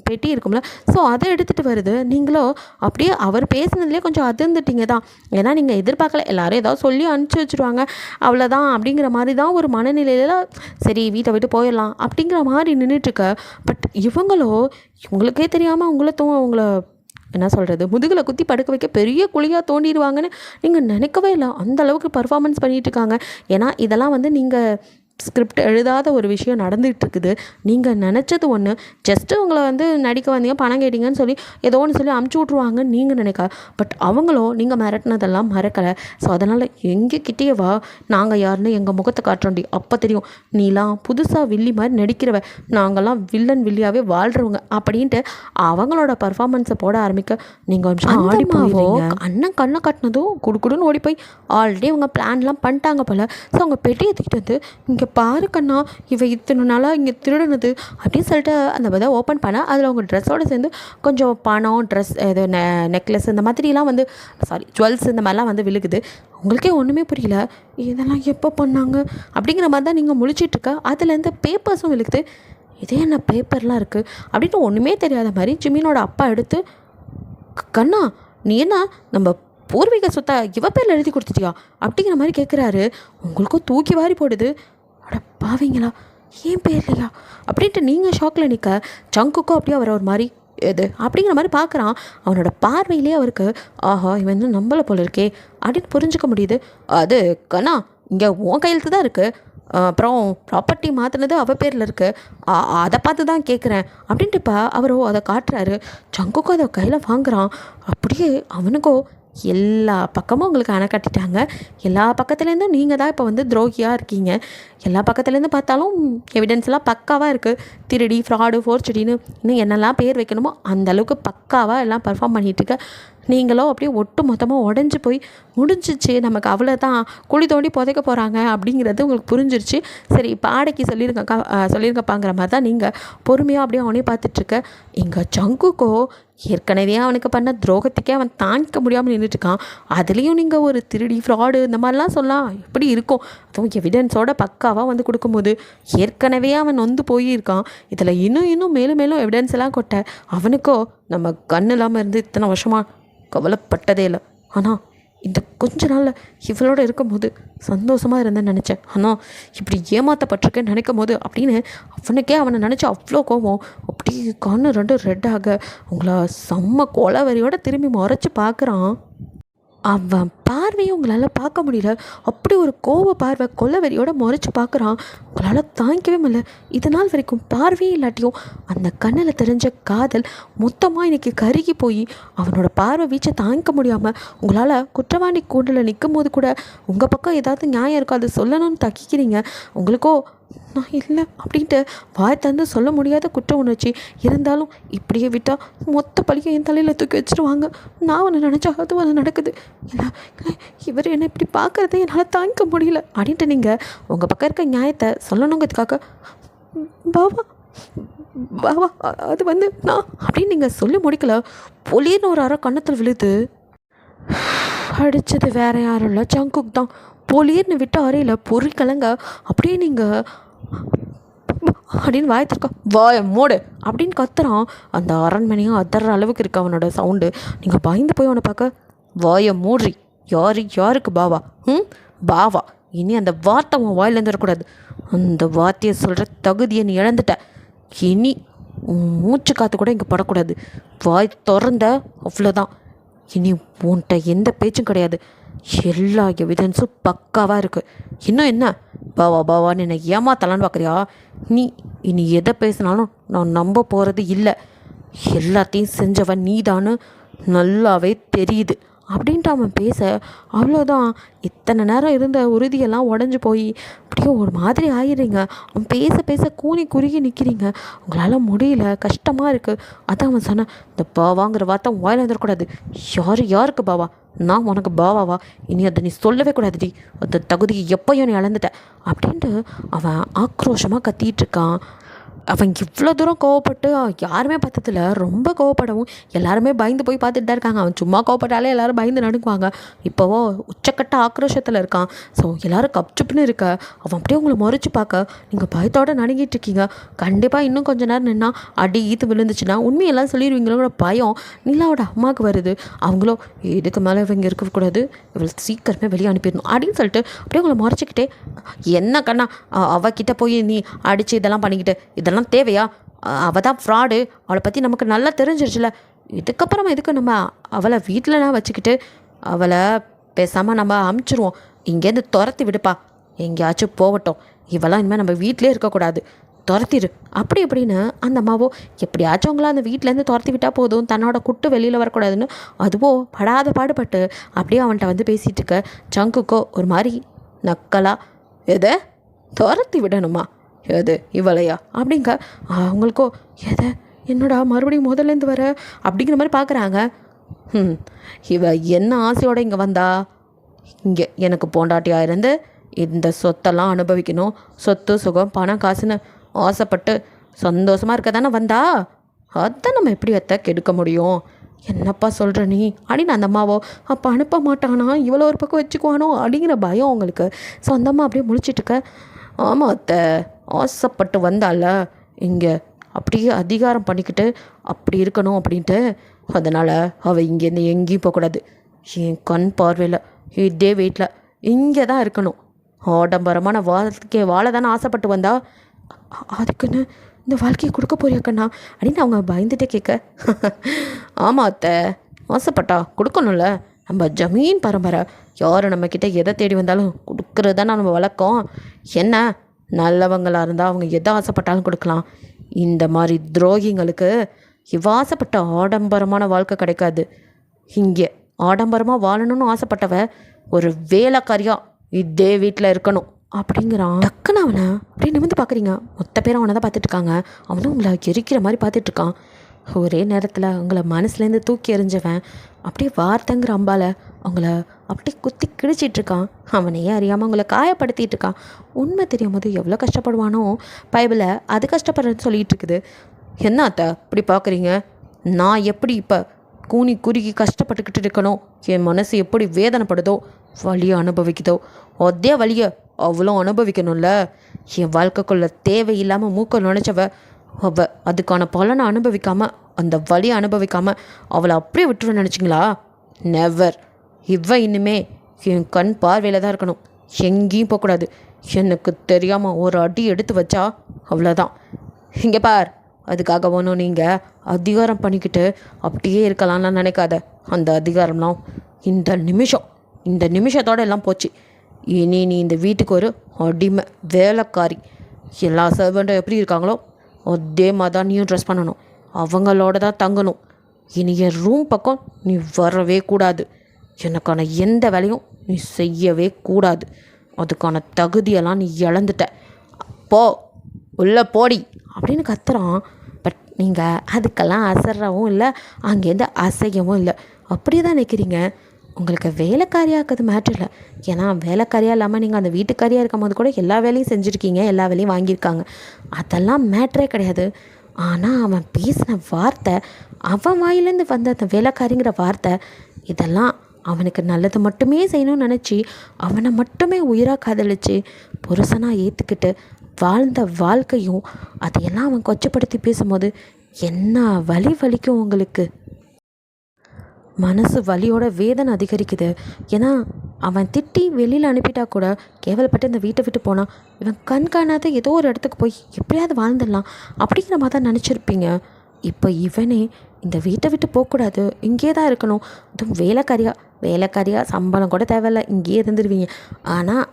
பெட்டி இருக்கும்ல ஸோ அதை எடுத்துகிட்டு வருது. நீங்களோ அப்படியே அவர் பேசினதுலேயே கொஞ்சம் அதிர்ந்துட்டீங்க தான். ஏன்னா நீங்கள் எதிர்பார்க்கல எல்லாரும் ஏதாவது சொல்லி அனுப்பிச்சி வச்சுருவாங்க அவ்வளோதான் அப்படிங்கிற மாதிரி தான் ஒரு மனநிலையில் சரி வீட்டை விட்டு போயிடலாம் அப்படிங்கிற மாதிரி நின்றுட்டுருக்க. பட் இவங்களோ உங்களுக்கே தெரியாமல் உங்களை என்ன சொல்கிறது முதுகில் குத்தி படுக்க வைக்க பெரிய குழியாக தோண்டிடுவாங்கன்னு நீங்கள் நினைக்கவே இல்லை. அந்த அளவுக்கு பர்ஃபார்மன்ஸ் பண்ணிகிட்டு இருக்காங்க. ஏன்னா இதெல்லாம் வந்து நீங்கள் ஸ்கிரிப்ட் எழுதாத ஒரு விஷயம் நடந்துகிட்டு இருக்குது. நீங்கள் நினச்சது ஒன்று, ஜஸ்ட்டு உங்களை வந்து நடிக்க வந்தீங்க, பணம் கேட்டிங்கன்னு சொல்லி ஏதோ ஒன்று சொல்லி அமுச்சு விட்ருவாங்கன்னு நீங்கள் நினைக்க. பட் அவங்களோ நீங்கள் மிரட்டினதெல்லாம் மறக்கலை. ஸோ அதனால் எங்கள் கிட்டேயே வா, நாங்கள் யாருன்னு எங்கள் முகத்தை காட்டுறோண்டி, அப்போ தெரியும் நீலாம் புதுசாக வில்லி மாதிரி நடிக்கிறவ, நாங்கள்லாம் வில்லன் வில்லியாகவே வாழ்கிறவங்க அப்படின்ட்டு அவங்களோட பர்ஃபார்மன்ஸை போட ஆரம்பிக்க நீங்கள் கொஞ்சம் ஆடி போவோ. அண்ணன் கண்ணை காட்டினதும் குடுக்குடுன்னு ஓடி போய் ஆல்ரெடி அவங்க பிளான்லாம் பண்ணிட்டாங்க போல். ஸோ அவங்க பெட்டியை தூக்கிட்டு வந்து, இங்கே பாரு கண்ணா, இவ இத்தனை நாளாக இங்கே திருடுனது அப்படின்னு சொல்லிட்டு அந்த இதை ஓப்பன் பண்ண அதில் அவங்க ட்ரெஸ்ஸோடு சேர்ந்து கொஞ்சம் பணம், ட்ரெஸ், இது நெக்லஸ், இந்த மாதிரிலாம் வந்து ஜுவல்ஸ் இந்த மாதிரிலாம் வந்து விழுகுது. உங்களுக்கே ஒன்றுமே புரியல, இதெல்லாம் எப்போ பண்ணாங்க அப்படிங்கிற மாதிரி தான் நீங்கள் முழிச்சிட்ருக்க. அதுலேருந்து பேப்பர்ஸும் விழுகுது. இதே என்ன பேப்பர்லாம் இருக்குது அப்படின்ட்டு ஒன்றுமே தெரியாத மாதிரி ஜிமினோட அப்பா எடுத்து, கண்ணா நீ என்ன நம்ம பூர்வீக சொத்தை இவ பேரில் எழுதி கொடுத்துட்டியா அப்படிங்கிற மாதிரி கேட்குறாரு. உங்களுக்கும் தூக்கி வாரி போடுது. அட பாவீங்களா, ஏன் பேர்லையா அப்படின்ட்டு நீங்கள் ஷாக்கில் நிற்க, சங்குக்கும் அப்படியே அவர் ஒரு மாதிரி எது அப்படிங்கிற மாதிரி பார்க்குறான். அவனோட பார்வையிலே அவருக்கு ஆஹா இவன் வந்து நம்மளை போல இருக்கே அப்படின்னு புரிஞ்சுக்க முடியுது. அது கண்ணா இங்கே உன் கையெழுத்து தான் இருக்குது, அப்புறம் ப்ராப்பர்ட்டி மாற்றினது அவள் பேரில் இருக்குது, அதை பார்த்து தான் கேட்குறேன் அப்படின்ட்டு இப்போ அவரோ அதை காட்டுறாரு. சங்குக்கும் அதை கையில் வாங்குகிறான். அப்படியே அவனுக்கோ எல்லா பக்கமும் உங்களுக்கு அணை கட்டிட்டாங்க. எல்லா பக்கத்துலேருந்தும் நீங்கள் தான் இப்போ வந்து துரோகியாக இருக்கீங்க. எல்லா பக்கத்துலேருந்து பார்த்தாலும் எவிடன்ஸ்லாம் பக்காவாக இருக்குது. திருடி, ஃப்ராடு, ஃபோர்ச்சுடின்னு இன்னும் என்னெல்லாம் பேர் வைக்கணுமோ அந்தளவுக்கு பக்காவாக எல்லாம் பர்ஃபார்ம் பண்ணிகிட்ருக்க. நீங்களோ அப்படியே ஒட்டு மொத்தமாக உடஞ்சி போய் முடிஞ்சிச்சு, நமக்கு அவ்வளோதான், குழி தோண்டி புதைக்க போகிறாங்க அப்படிங்கிறது உங்களுக்கு புரிஞ்சிருச்சு. சரி பாடைக்கு சொல்லியிருக்கப்பாங்கிற மாதிரி தான் நீங்கள் பொறுமையாக அப்படியே அவனே பார்த்துட்ருக்க. இங்கே சங்குக்கோ ஏற்கனவே அவனுக்கு பண்ண துரோகத்துக்கே அவன் தாங்கிக்க முடியாமல் நின்றுட்டுருக்கான். அதுலேயும் நீங்கள் ஒரு திருடி, ஃப்ராடு இந்த மாதிரிலாம் சொல்லலாம் எப்படி இருக்கும்? அதுவும் எவிடன்ஸோட பக்காவாக வந்து கொடுக்கும்போது ஏற்கனவே அவன் நொந்து போயிருக்கான். இதில் இன்னும் மேலும் மேலும் எவிடன்ஸ் எல்லாம் கொட்ட அவனுக்கோ நம்ம கண் இல்லாமல் இருந்து இத்தனை வருஷமாக கவலைப்பட்டதே இல்லை. ஆனால் இந்த கொஞ்ச நாளில் இவளோட இருக்கும்போது சந்தோஷமாக இருந்தேன்னு நினச்சேன். ஆனால் இப்படி ஏமாற்றப்பட்டிருக்கேன்னு நினைக்கும் போது அப்படின்னு அவனுக்கே அவனை நினச்சி அவ்வளோ கோவம். அப்படி கண்ணு ரெண்டும் ரெட்டாக உங்களை செம்ம கொலவரியோட திரும்பி முறைச்சி பார்க்குறான். அவன் பார்வையை உங்களால் பார்க்க முடியல. அப்படி ஒரு கோவ பார்வை கொலவெறியோட முறைச்சி பார்க்குறான். உங்களால் தாங்கிக்கவே முடியல. இது நாள் வரைக்கும் பார்வையே இல்லாட்டியும் அந்த கண்ணில் தெரிஞ்ச காதல் மொத்தமாக இன்றைக்கி கருகி போய் அவனோட பார்வை வீச்சை தாங்கிக்க முடியாமல் உங்களால் குற்றவாளி கூண்டில் நிற்கும் போது கூட உங்கள் பக்கம் ஏதாவது நியாயம் இருக்கோ அது சொல்லணும்னு தக்கிக்கிறீங்க. உங்களுக்கோ நான் இல்லை அப்படின்ட்டு வாய் தந்து சொல்ல முடியாத குற்ற உணர்ச்சி இருந்தாலும் இப்படியே விட்டால் மொத்த பழியை என் தலையில் தூக்கி வச்சுருவாங்க. நான் அவனை நினச்சா அது அது நடக்குது. இல்லை இவர் என்னை இப்படி பார்க்குறத என்னால் தாங்கிக்க முடியல அப்படின்ட்டு நீங்கள் உங்கள் பக்கம் இருக்க நியாயத்தை சொல்லணுங்கிறதுக்காக பாவா பாவா அது வந்து நான் அப்படின்னு நீங்கள் சொல்லி முடிக்கல. பொலின்னு ஒரு அரை கன்னத்தில் விழுது. அடித்தது வேற யாரும் இல்லை, சங்குக்கு தான். பொலிர்னு விட்டு அறையில் பொறிக்கலங்க. அப்படியே நீங்கள் அப்படின்னு வாயத்திருக்கா, வாய மூடு அப்படின்னு கத்துறான். அந்த அரண்மனையும் அதர்ற அளவுக்கு இருக்கு அவனோட சவுண்டு. நீங்கள் பயந்து போய் அவனை பார்க்க, வாய மூடி, யாருக்கு பாவா? பாவா, இனி அந்த வார்த்தை உன் வாயிலேருந்து வரக்கூடாது. அந்த வார்த்தையை சொல்கிற தகுதியை நீ இழந்துட்ட. இனி மூச்சு காற்று கூட இங்கே படக்கூடாது. வாய் திறந்த அவ்வளோதான். இனி உன்கிட்ட எந்த பேச்சும் கிடையாது. எல்லா எவிடன்ஸும் பக்காவாக இருக்குது. இன்னும் என்ன பாவான்னு என்னை ஏமாத்தலான்னு பார்க்குறியா? நீ இனி எதை பேசினாலும் நான் நம்ப போகிறது இல்லை. எல்லாத்தையும் செஞ்சவன் நீதான்னு நல்லாவே தெரியுது அப்படின்ட்டு அவன் பேச, அவ்வளோதான். இத்தனை நேரம் இருந்த உறுதியெல்லாம் உடஞ்சி போய் அப்படியே ஒரு மாதிரி ஆயிடுறீங்க. அவன் பேச கூனி குறுகி நிற்கிறீங்க. உங்களால் முடியல, கஷ்டமாக இருக்குது. அதான் அவன் சொன்னான், இந்த பாவாங்கிற வார்த்தை வாயில் வந்துடக்கூடாது. யாருக்கு பாவா? நான் உனக்கு பாவாவா? இனி அதை நீ சொல்லவே கூடாதுடி. அந்த தகுதியை எப்போயும் நீ இழந்துட்ட அப்படின்ட்டு அவன் ஆக்ரோஷமாக கத்திகிட்ருக்கான். அவன் இவ்வளோ தூரம் கோவப்பட்டு யாருமே பார்த்ததில்ல. ரொம்ப கோவப்படவும் எல்லாருமே பயந்து போய் பார்த்துட்டு தான் இருக்காங்க. அவன் சும்மா கோவப்பட்டாலே எல்லோரும் பயந்து நடுக்குவாங்க. இப்போவோ உச்சக்கட்ட ஆக்ரோஷத்தில் இருக்கான். ஸோ எல்லோரும் கப்சுப்புன்னு இருக்க. அவன் அப்படியே உங்களை முறைச்சி பார்க்க நீங்கள் பயத்தோடு நடுங்கிட்டு இருக்கீங்க. கண்டிப்பாக இன்னும் கொஞ்சம் நேரம் நின்னா அடி ஈத்து விழுந்துச்சுன்னா உண்மையெல்லாம் சொல்லிடுவீங்களோட பயம் நிலாவோட அம்மாவுக்கு வருது. அவங்களோ இதுக்கு மேலே இவங்க இருக்கக்கூடாது, இவளை சீக்கிரமே வெளியே அனுப்பிடணும் அப்படின்னு சொல்லிட்டு அப்படியே உங்களை முறைச்சிக்கிட்டே, என்ன கண்ணா அவகிட்ட போய் நீ அடித்து இதெல்லாம் பண்ணிக்கிட்டு இதெல்லாம் தேவையா? அவள் தான் ஃப்ராடு, அவளை பற்றி நமக்கு நல்லா தெரிஞ்சிருச்சுல. இதுக்கப்புறமா எதுக்கு நம்ம அவளை வீட்டிலலாம் வச்சுக்கிட்டு அவளை பேசாமல் நம்ம அமுச்சிருவோம். இங்கேருந்து துரத்தி விடுப்பா எங்கேயாச்சும் போகட்டும், இவெல்லாம் இனிமேல் நம்ம வீட்டிலே இருக்கக்கூடாது, துரத்திடு அப்படி இப்படின்னு அந்த அம்மாவோ எப்படியாச்சும் அவங்கள அந்த வீட்டிலேருந்து துரத்தி விட்டால் போதும், தன்னோட குட்டு வெளியில் வரக்கூடாதுன்னு அதுவோ படாத பாடுபட்டு அப்படியே அவன்கிட்ட வந்து பேசிகிட்டு இருக்க சங்குக்கோ ஒரு மாதிரி நக்கலா, எதை துரத்தி விடணுமா, எது இவளையா அப்படிங்க. அவங்களுக்கோ எதை என்னடா மறுபடியும் முதல்லேருந்து வர அப்படிங்கிற மாதிரி பார்க்குறாங்க. இவ என்ன ஆசையோடு இங்கே வந்தா, இங்கே எனக்கு பொண்டாட்டியாக இருந்து இந்த சொத்தெல்லாம் அனுபவிக்கணும், சொத்து சுகம் பணம் காசுன்னு ஆசைப்பட்டு சந்தோஷமாக இருக்க தானே வந்தா, அதை நம்ம எப்படி கெடுக்க முடியும், என்னப்பா சொல்கிற நீ அப்படின்னு அந்த அம்மாவோ அப்போ அனுப்ப மாட்டானா, இவ்வளோ ஒரு பக்கம் வச்சுக்குவானோ அப்படிங்கிற பயம் அவங்களுக்கு. ஸோ அந்த அம்மா அப்படியே முழிச்சிட்ருக்க, ஆமாம் அத்தை ஆசைப்பட்டு வந்தால இங்கே அப்படியே அதிகாரம் பண்ணிக்கிட்டு அப்படி இருக்கணும் அப்படின்ட்டு, அதனால் அவள் இங்கேருந்து எங்கேயும் போகக்கூடாது, என் கண் பார்வையில் இதே வீட்டில் இங்கே தான் இருக்கணும், ஆடம்பரமான வாழ்க்கையை வாழ தானே ஆசைப்பட்டு வந்தா, அதுக்குன்னு இந்த வாழ்க்கையை கொடுக்க போறியாக்கண்ணா அப்படின்னு அவங்க பயந்துட்டே கேட்க, ஆமாம் அத்தை ஆசைப்பட்டா கொடுக்கணும்ல, நம்ம ஜமீன் பரம்பரை, யார் நம்மக்கிட்ட எதை தேடி வந்தாலும் கொடுக்கறது தானே நம்ம வழக்கம், என்ன நல்லவங்களாக இருந்தால் அவங்க எதை ஆசைப்பட்டாலும் கொடுக்கலாம், இந்த மாதிரி துரோகிங்களுக்கு இவ ஆசைப்பட்ட ஆடம்பரமான வாழ்க்கை கிடைக்காது, இங்கே ஆடம்பரமாக வாழணும்னு ஆசைப்பட்டவ ஒரு வேலைக்காரியாக இதே வீட்டில் இருக்கணும் அப்படிங்கிறான். டக்குன்னு அவனை அப்படியே நிமிந்து பார்க்குறீங்க, மொத்த பேரும் அவனை தான் பார்த்துட்ருக்காங்க, அவனும் உங்களை எரிக்கிற மாதிரி பார்த்துட்ருக்கான். ஒரே நேரத்தில் அவங்கள மனசுலேருந்து தூக்கி எறிஞ்சவன் அப்படியே வார்த்தைங்கிற அம்பால அவங்கள அப்படியே குத்தி கிழிச்சிட்ருக்கான், அவனையே அறியாமல் அவங்கள காயப்படுத்திகிட்டு இருக்கான். உண்மை தெரியும் போது எவ்வளோ கஷ்டப்படுவானோ பைபிளை அது கஷ்டப்படுறேன்னு சொல்லிகிட்டு இருக்குது. என்ன அத்தை இப்படி பார்க்குறீங்க, நான் எப்படி இப்போ கூனி குறுகி கஷ்டப்பட்டுக்கிட்டு இருக்கணும், என் மனசு எப்படி வேதனைப்படுதோ வலியை அனுபவிக்குதோ அதே வலியை அவ்வளோ அனுபவிக்கணும்ல, என் வாழ்க்கைக்குள்ள தேவையில்லாமல் மூக்க நுழைச்சவ அவள் அதுக்கான பலனை அனுபவிக்காமல் அந்த வலியை அனுபவிக்காமல் அவளை அப்படியே விட்டுருன்னு நினச்சிங்களா, நெவர், இவ இனிமே என் கண் பார்வையில் தான் இருக்கணும், எங்கேயும் போகக்கூடாது, எனக்கு தெரியாமல் ஒரு அடி எடுத்து வச்சா அவ்வளோதான், இங்கே பார், அதுக்காக ஒன்றும் நீங்கள் அதிகாரம் பண்ணிக்கிட்டு அப்படியே இருக்கலாம்லாம் நினைக்காத, அந்த அதிகாரம்லாம் இந்த நிமிஷத்தோடு எல்லாம் போச்சு, இனி நீ இந்த வீட்டுக்கு ஒரு அடிமை வேலைக்காரி, எல்லா சர்வெண்ட்டும் எப்படி இருக்காங்களோ அதே மாதிரி தான் நீயும் ட்ரெஸ் பண்ணணும், அவங்களோட தான் தங்கணும், இனி என் ரூம் பக்கம் நீ வரவே கூடாது, எனக்கான எந்த வேலையும் நீ செய்யவே கூடாது, அதுக்கான தகுதியெல்லாம் நீ இழந்துட்ட, போ உள்ளே போடி அப்படின்னு கத்துறான். பட் நீங்கள் அதுக்கெல்லாம் அசரவும் இல்லை, அங்கேருந்து அசையவும் இல்லை, அப்படியே தான் நிற்கிறீங்க. உங்களுக்கு வேலைக்காரியாக இருக்கிறது மேட்ரு இல்லை, ஏன்னா வேலைக்காரியாக இல்லாமல் நீங்கள் அந்த வீட்டுக்காரியாக இருக்கும் போது கூட எல்லா வேலையும் செஞ்சுருக்கீங்க, எல்லா வேலையும் வாங்கியிருக்காங்க, அதெல்லாம் மேட்ரே கிடையாது. ஆனால் அவன் பேசின வார்த்தை, அவன் வாயிலேருந்து வந்த அந்த வேலைக்காரிங்கிற வார்த்தை, இதெல்லாம் அவனுக்கு நல்லது மட்டுமே செய்யணும்னு நினச்சி அவனை மட்டுமே உயிராக காதலிச்சு புருஷனாக ஏற்றுக்கிட்டு வாழ்ந்த வாழ்க்கையும் அதையெல்லாம் அவன் கொச்சப்படுத்தி பேசும்போது என்ன வலிக்கும் உங்களுக்கு. மனசு வலியோட வேதனை அதிகரிக்குது. ஏன்னா அவன் திட்டி வெளியில் அனுப்பிட்டா கூட கேவலப்பட்டு இந்த வீட்டை விட்டு போனான், இவன் கண் காணாத ஏதோ ஒரு இடத்துக்கு போய் எப்படியாவது வாழ்ந்துடலாம் அப்படிங்கிற மாதிரி தான் நினச்சிருப்பீங்க. இப்போ இவனே இந்த வீட்டை விட்டு போகக்கூடாது, இங்கே தான் இருக்கணும், அதுவும் வேலைக்காரியாக சம்பளம் கூட தேவையில்லை, இங்கேயே இருந்துருவீங்க. ஆனால்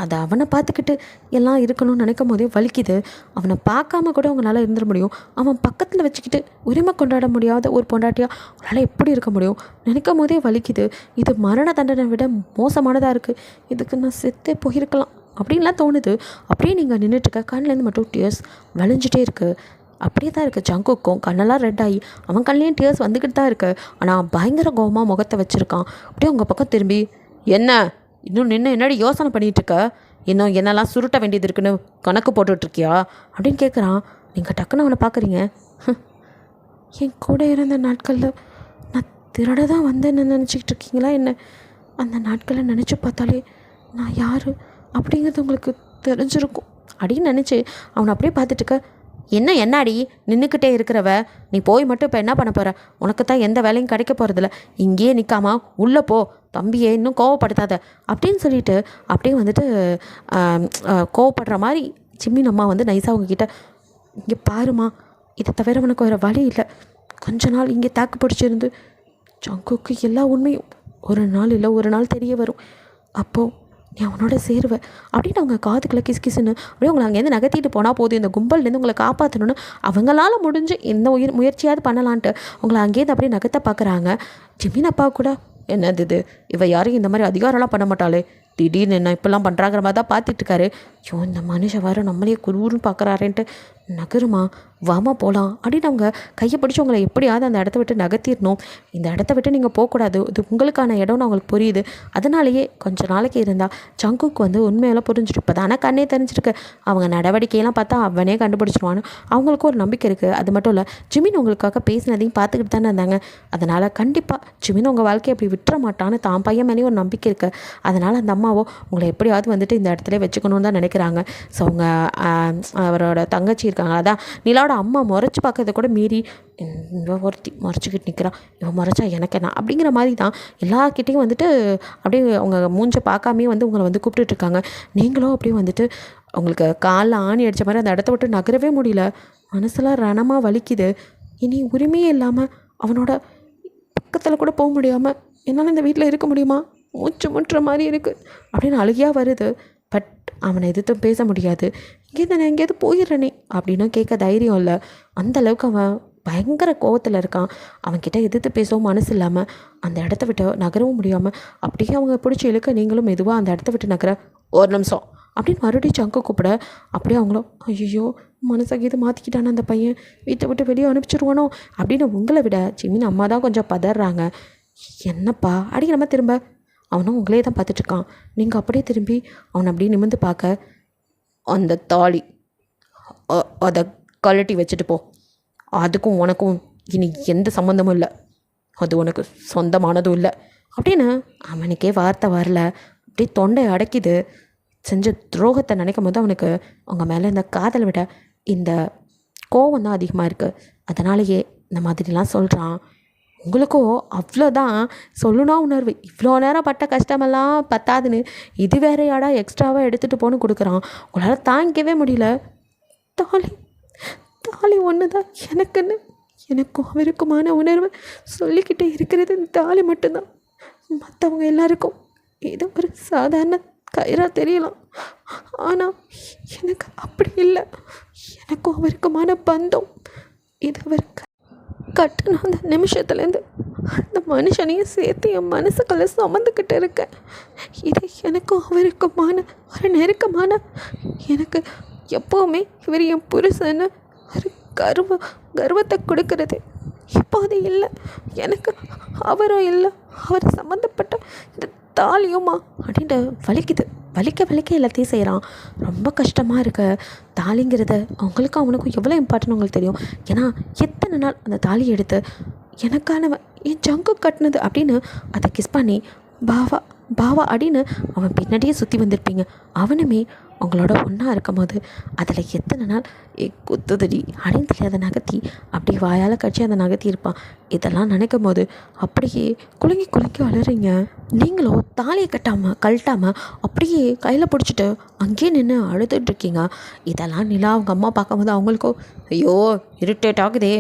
அதை அவனை பார்த்துக்கிட்டு எல்லாம் இருக்கணும்னு நினைக்கும் போதே வலிக்குது. அவனை பார்க்காம கூட அவங்களால இருந்துட முடியும், அவன் பக்கத்தில் வச்சுக்கிட்டு உரிமை கொண்டாட முடியாத ஒரு பொண்டாட்டியாக அவனால் எப்படி இருக்க முடியும் நினைக்கும் போதே வலிக்குது. இது மரண தண்டனை விட மோசமானதாக இருக்குது, இதுக்கு நான் செத்தே போயிருக்கலாம் அப்படின்லாம் தோணுது. அப்படியே நீங்கள் நின்றுட்டுருக்க, கண்ணிலேருந்து மட்டும் டியர்ஸ் வலிஞ்சிட்டே இருக்குது. அப்படியே தான் இருக்குது. ஜங்குக்கும் கண்ணெல்லாம் ரெட் ஆகி அவன் கண்லேயும் டியர்ஸ் வந்துக்கிட்டு தான் இருக்குது. ஆனால் பயங்கர கோபமாக முகத்தை வச்சுருக்கான். அப்படியே உங்கள் பக்கம் திரும்பி, என்ன இன்னும் நின்று என்னடி யோசனை பண்ணிகிட்ருக்க, இன்னும் என்னெல்லாம் சுருட்ட வேண்டியது இருக்குன்னு கணக்கு போட்டுட்ருக்கியா அப்படின்னு கேட்குறான். நீங்கள் டக்குன்னு அவனை பார்க்குறீங்க. என் கூட இருந்த நாட்களில் நான் திருட தான் வந்தேன்னு நினச்சிக்கிட்டு இருக்கீங்களா என்ன? அந்த நாட்களை நினச்சி பார்த்தாலே நான் யார் அப்படிங்கிறது உங்களுக்கு தெரிஞ்சிருக்கும் அப்படின்னு நினச்சி அவனை அப்படியே பார்த்துட்டுக்க. என்னாடி நின்றுக்கிட்டே இருக்கிறவ, நீ போய் மட்டும் இப்போ என்ன பண்ண போகிற, உனக்கு தான் எந்த வேலையும் கிடைக்க போகிறதில்ல, இங்கேயே நிற்காம உள்ளே போ, தம்பியை இன்னும் கோவப்படுத்தாத அப்படின்னு சொல்லிட்டு அப்படியே வந்துட்டு கோவப்படுற மாதிரி சிம்மி அம்மா வந்து நைஸாக அவங்கக்கிட்ட, இங்கே பாருமா, இதை தவிர உனக்கு வேறு வழி இல்லை, கொஞ்ச நாள் இங்கே தாக்கு பிடிச்சிருந்து ஜங்குக்கு எல்லா உண்மையும் ஒரு நாள் இல்லை ஒரு நாள் தெரிய வரும், அப்போது நீ அவனோட சேருவ அப்படின்னு அவங்க காதுக்குள்ளே கிசு கிசுன்னு அப்படியே உங்களை அங்கேருந்து நகர்த்திட்டு போனால் போதும், இந்த கும்பல்லேருந்து உங்களை காப்பாற்றணும்னு அவங்களால முடிஞ்சு எந்த முயற்சியாவது பண்ணலான்ட்டு உங்களை அங்கேருந்து அப்படியே நகர்த்த பார்க்குறாங்க. ஜிமின் அப்பா கூட என்னது இது, இவ யாரும் இந்த மாதிரி அதிகாரம்லாம் பண்ண மாட்டாளே, திடீர்னு என்ன இப்பெல்லாம் பண்ணுறாங்கிற மாதிரி தான் பார்த்துட்ருக்காரு. ஐயோ இந்த மனுஷன் வர நம்மளே குருன்னு பார்க்குறாருன்ட்டு நகருமா வாமா போகலாம் அப்படின்னு அவங்க கையை பிடிச்சி உங்களை எப்படியாவது அந்த இடத்த விட்டு நகர்த்திடணும். இந்த இடத்த விட்டு நீங்கள் போகக்கூடாது, இது உங்களுக்கான இடம்னு அவங்களுக்கு புரியுது. அதனாலேயே கொஞ்சம் நாளைக்கு இருந்தால் ஜங்குக்கு உண்மையெல்லாம் புரிஞ்சுட்டு இப்போ தானே கண்ணே தெரிஞ்சிருக்கு. அவங்க நடவடிக்கையெல்லாம் பார்த்தா அவனே கண்டுபிடிச்சிடுவான்னு அவங்களுக்கு ஒரு நம்பிக்கை இருக்குது. அது மட்டும் இல்லை, ஜிமின் உங்களுக்காக பேசினதையும் பார்த்துக்கிட்டு தானே இருந்தாங்க. அதனால் கண்டிப்பாக ஜிமின் உங்கள் வாழ்க்கையை அப்படி விட்டுற மாட்டான்னு தான் பையன் மேலேயும் ஒரு நம்பிக்கை இருக்குது. அதனால் அந்த அம்மாவோ உங்களை எப்படியாவது இந்த இடத்துல வச்சுக்கணும்னு தான் நினைக்கிறாங்க. ஸோ அவங்க அவரோட தங்கச்சி இருக்காங்க, அதான் நிலாவோட அம்மா முறைச்சி பார்க்கறத கூட மீறி இவன் ஒருத்தி முறைச்சிக்கிட்டு நிற்கிறான், இவன் முறைச்சா எனக்கு என்ன அப்படிங்கிற மாதிரி தான் எல்லார்கிட்டையும் அப்படியே அவங்க மூஞ்சை பார்க்காமே உங்களை கூப்பிட்டுட்ருக்காங்க. நீங்களும் அப்படியே உங்களுக்கு காலில் ஆணி அடித்த மாதிரி அந்த இடத்த விட்டு நகரவே முடியல. மனசெல்லாம் ரணமாக வலிக்குது. இனி உரிமையே இல்லாமல் அவனோட பக்கத்தில் கூட போக முடியாமல் என்னால் இந்த வீட்டில் இருக்க முடியுமா, மூச்சு முட்டுற மாதிரி இருக்குது அப்படின்னு அழுகையாக வருது. பட் அவனை எதிர்த்தும் பேச முடியாது. இங்கேருந்து நான் எங்கேயாவது போயிடுறேனே அப்படின்னு கேட்க தைரியம் இல்லை. அந்தளவுக்கு அவன் பயங்கர கோவத்தில் இருக்கான். அவன்கிட்ட எதிர்த்து பேசவும் மனசு இல்லாமல் அந்த இடத்த விட்டு நகரவும் முடியாமல் அப்படியே அவங்க பிடிச்சி இழுக்க நீங்களும் மெதுவாக அந்த இடத்த விட்டு நகர ஒரு நிமிஷம் அப்படின்னு மறுபடியும் சங்கு கூப்பிட அப்படியே அவங்களும் ஐயோ மனசாக இது மாற்றிக்கிட்டானே அந்த பையன், வீட்டை விட்டு வெளியே அனுப்பிச்சிருவானோ அப்படின்னு உங்களை விட ஜிமின் அம்மா தான் கொஞ்சம் பதறாங்க. என்னப்பா அப்படிங்கிற மாதிரி திரும்ப அவனும் உங்களே தான் பார்த்துட்ருக்கான். நீங்கள் அப்படியே திரும்பி அவனை அப்படியே நிமிர்ந்து பார்க்க அந்த தாலி அதை கழட்டி வச்சுட்டு போ, அதுக்கும் உனக்கும் இனி எந்த சம்மந்தமும் இல்லை, அது உனக்கு சொந்தமானதும் இல்லை அப்படின்னு அவனுக்கே வார்த்தை வரல. அப்படியே தொண்டை அடைக்கிது. செஞ்ச துரோகத்தை நினைக்கும் போது அவனுக்கு அவங்க மேலே இந்த காதலை விட இந்த கோவம் தான் அதிகமாக இருக்குது. அதனாலேயே இந்த மாதிரிலாம் சொல்கிறான். உங்களுக்கும் அவ்வளோதான் சொல்லணும் உணர்வு. இவ்வளோ நேரம் பட்ட கஷ்டமெல்லாம் பத்தாதுன்னு இது வேறையாடா எக்ஸ்ட்ராவாக எடுத்துகிட்டு போன்னு கொடுக்குறான். உங்களால் தாங்கிக்கவே முடியல. தாலி தாலி ஒன்று தான் எனக்குன்னு எனக்கும் அவருக்குமான உணர்வு சொல்லிக்கிட்டே இருக்கிறது இந்த தாலி மட்டும்தான். மற்றவங்க எல்லாருக்கும் ஏதோ ஒரு சாதாரண கயிறாக தெரியலாம், ஆனால் எனக்கு அப்படி இல்லை. எனக்கும் அவருக்குமான பந்தம் இது அவருக்கு கட்டுன அந்த நிமிஷத்துலேருந்து அந்த மனுஷனையும் சேர்த்து என் மனசுக்குள்ளே சுமந்துக்கிட்டு இருக்கேன். இது எனக்கும் அவருக்குமான ஒரு நெருக்கமான, எனக்கு எப்போவுமே இவர் என் புருஷன்னு ஒரு கர்வத்தை கொடுக்கறது. இப்போ அது இல்லை, எனக்கு அவரும் இல்லை, அவர் சம்மந்தப்பட்ட இந்த தாலியுமா அப்படின்ட்டு வலிக்க எல்லாத்தையும் செய்கிறான். ரொம்ப கஷ்டமாக இருக்க. தாலிங்கிறத அவங்களுக்கும் அவனுக்கும் எவ்வளோ இம்பார்ட்டன் உங்களுக்கு தெரியும். ஏன்னா எத்தனை நாள் அந்த தாலியை எடுத்து எனக்கானவன் என் ஜங்கு கட்டினது அப்படின்னு அதை கிஸ் பண்ணி பாவா அப்படின்னு அவன் பின்னாடியே சுற்றி வந்திருப்பீங்க. அவனுமே அவங்களோட ஒன்றா இருக்கும் போது அதில் எத்தனை நாள் குத்துதடி அப்படின்னு சொல்லி அதை நகர்த்தி அப்படி வாயால் கட்சி அதை நகர்த்தி இருப்பான். இதெல்லாம் நினைக்கும் போது அப்படியே குலுங்கி வளருங்க. நீங்களும் தாலியை கழட்டாமல் அப்படியே கையில் பிடிச்சிட்டு அங்கேயே நின்று அழுதுட்ருக்கீங்க. இதெல்லாம் நிலா அவங்க அம்மா பார்க்கும்போது அவங்களுக்கும் ஐயோ இரிட்டேட் ஆகுதே,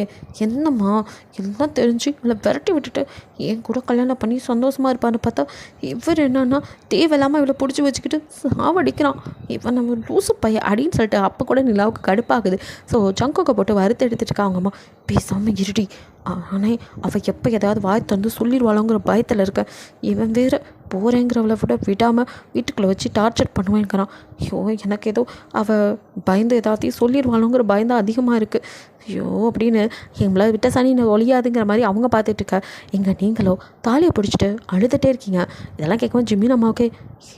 என்னம்மா எல்லாம் தெரிஞ்சு இவளை விரட்டி விட்டுட்டு என் கூட கல்யாணம் பண்ணி சந்தோஷமாக இருப்பான்னு பார்த்தா இவர் என்னன்னா தேவையில்லாமல் இவளை பிடிச்சி வச்சுக்கிட்டு சாவடிக்கிறான், இவன் நம்ம லூசு பையன் அப்படின்னு சொல்லிட்டு அப்போ கூட நிலாவுக்கு கடுப்பாகுது. ஸோ ஜங்குக்கை போட்டு வறுத்து எடுத்துட்டு இருக்கா அவங்க அம்மா. பேசாமல் இருடி, ஆனால் அவள் எப்போ ஏதாவது வாய் தந்து சொல்லிடுவாளோங்கிற பயத்தில் இருக்க. இவன் வேறு போகிறேங்கிறவளை விட விடாமல் வீட்டுக்குள்ளே வச்சு டார்ச்சர் பண்ணுவேங்கிறான். ஐயோ எனக்கு ஏதோ அவள் பயந்து ஏதாத்தையும் சொல்லிடுவாளோங்கிற பயந்தான் அதிகமாக இருக்குது. ஐயோ அப்படின்னு எங்களை விட்ட சனி ஒழியாதுங்கிற மாதிரி அவங்க பார்த்துட்ருக்க. எங்கே நீங்களோ தாலியை பிடிச்சிட்டு அழுதுகிட்டே இருக்கீங்க. இதெல்லாம் கேட்கும்போது ஜிமின் அம்மாவுக்கே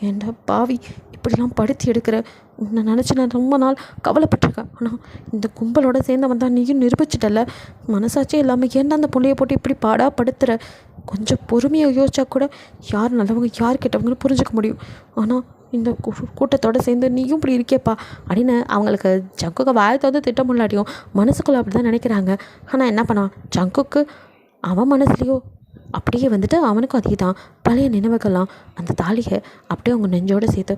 ஏன்டா பாவி இப்படிலாம் படுத்தி எடுக்கிற, உன்னை நினச்சி நான் ரொம்ப நாள் கவலைப்பட்டிருக்கேன். ஆனால் இந்த கும்பலோட சேர்ந்து வந்தால் நீயும் நிரூபிச்சிட்டல, மனசாச்சே இல்லாமல் ஏன்டா அந்த பிள்ளையை போட்டு இப்படி படுத்துற. கொஞ்சம் பொறுமையாக யோசிச்சா கூட யார் நல்லவங்க யார் கெட்டவங்கன்னு புரிஞ்சுக்க முடியும். ஆனால் இந்த கூட்டத்தோடு சேர்ந்து நீயும் இப்படி இருக்கேப்பா அப்படின்னு அவங்களுக்கு ஜங்குக்கு வாயத்தை திட்ட முன்னாடியும் மனசுக்குள்ளே அப்படி தான் நினைக்கிறாங்க. ஆனால் என்ன பண்ணான் ஜங்குக்கு அவன் மனசுலேயோ அப்படியே அவனுக்கும் அதே தான் பழைய நினைவுகள்லாம் அந்த தாலியை அப்படியே அவங்க நெஞ்சோடு சேர்த்து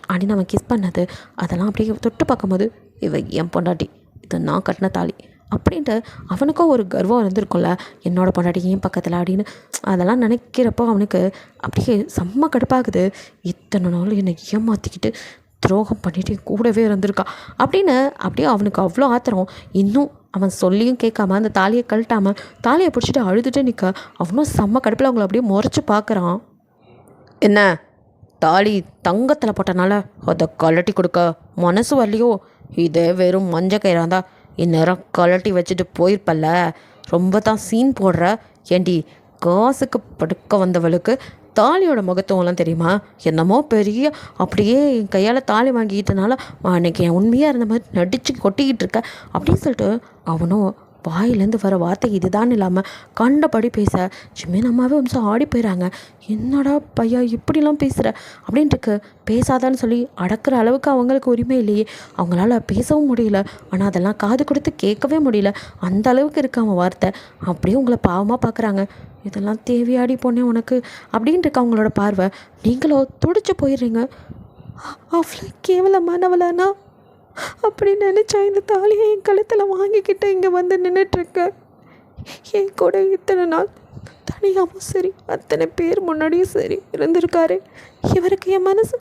அப்படின்னு அவன் கிஸ் பண்ணது அதெல்லாம் அப்படியே தொட்டு பார்க்கும்போது இவ என் பொண்டாட்டி, இது நான் கட்டின தாலி அப்படின்ட்டு அவனுக்கும் ஒரு கர்வம் இருந்திருக்கும்ல, என்னோட பொண்டாட்டி ஏன் பக்கத்தில் அப்படின்னு. அதெல்லாம் நினைக்கிறப்போ அவனுக்கு அப்படியே செம்ம கடுப்பாகுது. இத்தனை நாள் என்னை ஏமாற்றிக்கிட்டு துரோகம் பண்ணிட்டு கூடவே இருந்திருக்கா அப்படின்னு அப்படியே அவனுக்கு அவ்வளோ ஆத்திரம். இன்னும் அவன் சொல்லியும் கேட்காம அந்த தாலியை கழட்டாமல் தாலியை பிடிச்சிட்டு அழுதுட்டு நிற்க அவனும் செம்ம கடுப்பில் அவங்கள அப்படியே முறைச்சி பார்க்குறான். என்ன தாலி தங்கத்தில் போட்டனால அதை கழட்டி கொடுக்க மனசு வரலையோ? இதே வெறும் மஞ்சள் கயிறாந்தா இந்நேரம் கழட்டி வச்சுட்டு போயிருப்பல்ல. ரொம்ப தான் சீன் போடுற. ஏண்டி காசுக்கு படுக்க வந்தவளுக்கு தாலியோட முகத்துவம்லாம் தெரியுமா? என்னமோ பெரிய அப்படியே என் கையால் தாலி வாங்கிக்கிட்டனால அன்றைக்கி என் உண்மையாக இருந்த மாதிரி நடித்து கொட்டிக்கிட்டு இருக்க அப்படின்னு சொல்லிட்டு அவனும் வாயிலேருந்து வர வார்த்தை இதுதான் இல்லாமல் கண்டபடி பேச ஜிமின் அம்மாவே வம்சம் ஆடி போயிடறாங்க. என்னடா பையா இப்படிலாம் பேசுகிற அப்படின்ட்டுக்கு. பேசாதான்னு சொல்லி அடக்கிற அளவுக்கு அவங்களுக்கு உரிமை இல்லையே, அவங்களால பேசவும் முடியல. ஆனால் அதெல்லாம் காது கொடுத்து கேட்கவே முடியல, அந்த அளவுக்கு இருக்கு அவன் வார்த்தை. அப்படியே உங்களை பாவமாக பார்க்குறாங்க. இதெல்லாம் தேவையாடி பொண்ணே உனக்கு அப்படின்ட்டு இருக்கு அவங்களோட பார்வை. நீங்களோ துடிச்சு போயிடுறீங்க. அவ்வளோ கேவலமானவளானா அப்படின்னு நினச்சா இந்த தாலியை என் கழுத்தில் வாங்கிக்கிட்டு இங்கே வந்து நின்றுட்டுருக்க. என் கூட இத்தனை நாள் தனியாகவும் சரி அத்தனை பேர் முன்னாடியும் சரி இருந்திருக்காரு. இவருக்கு என் மனசு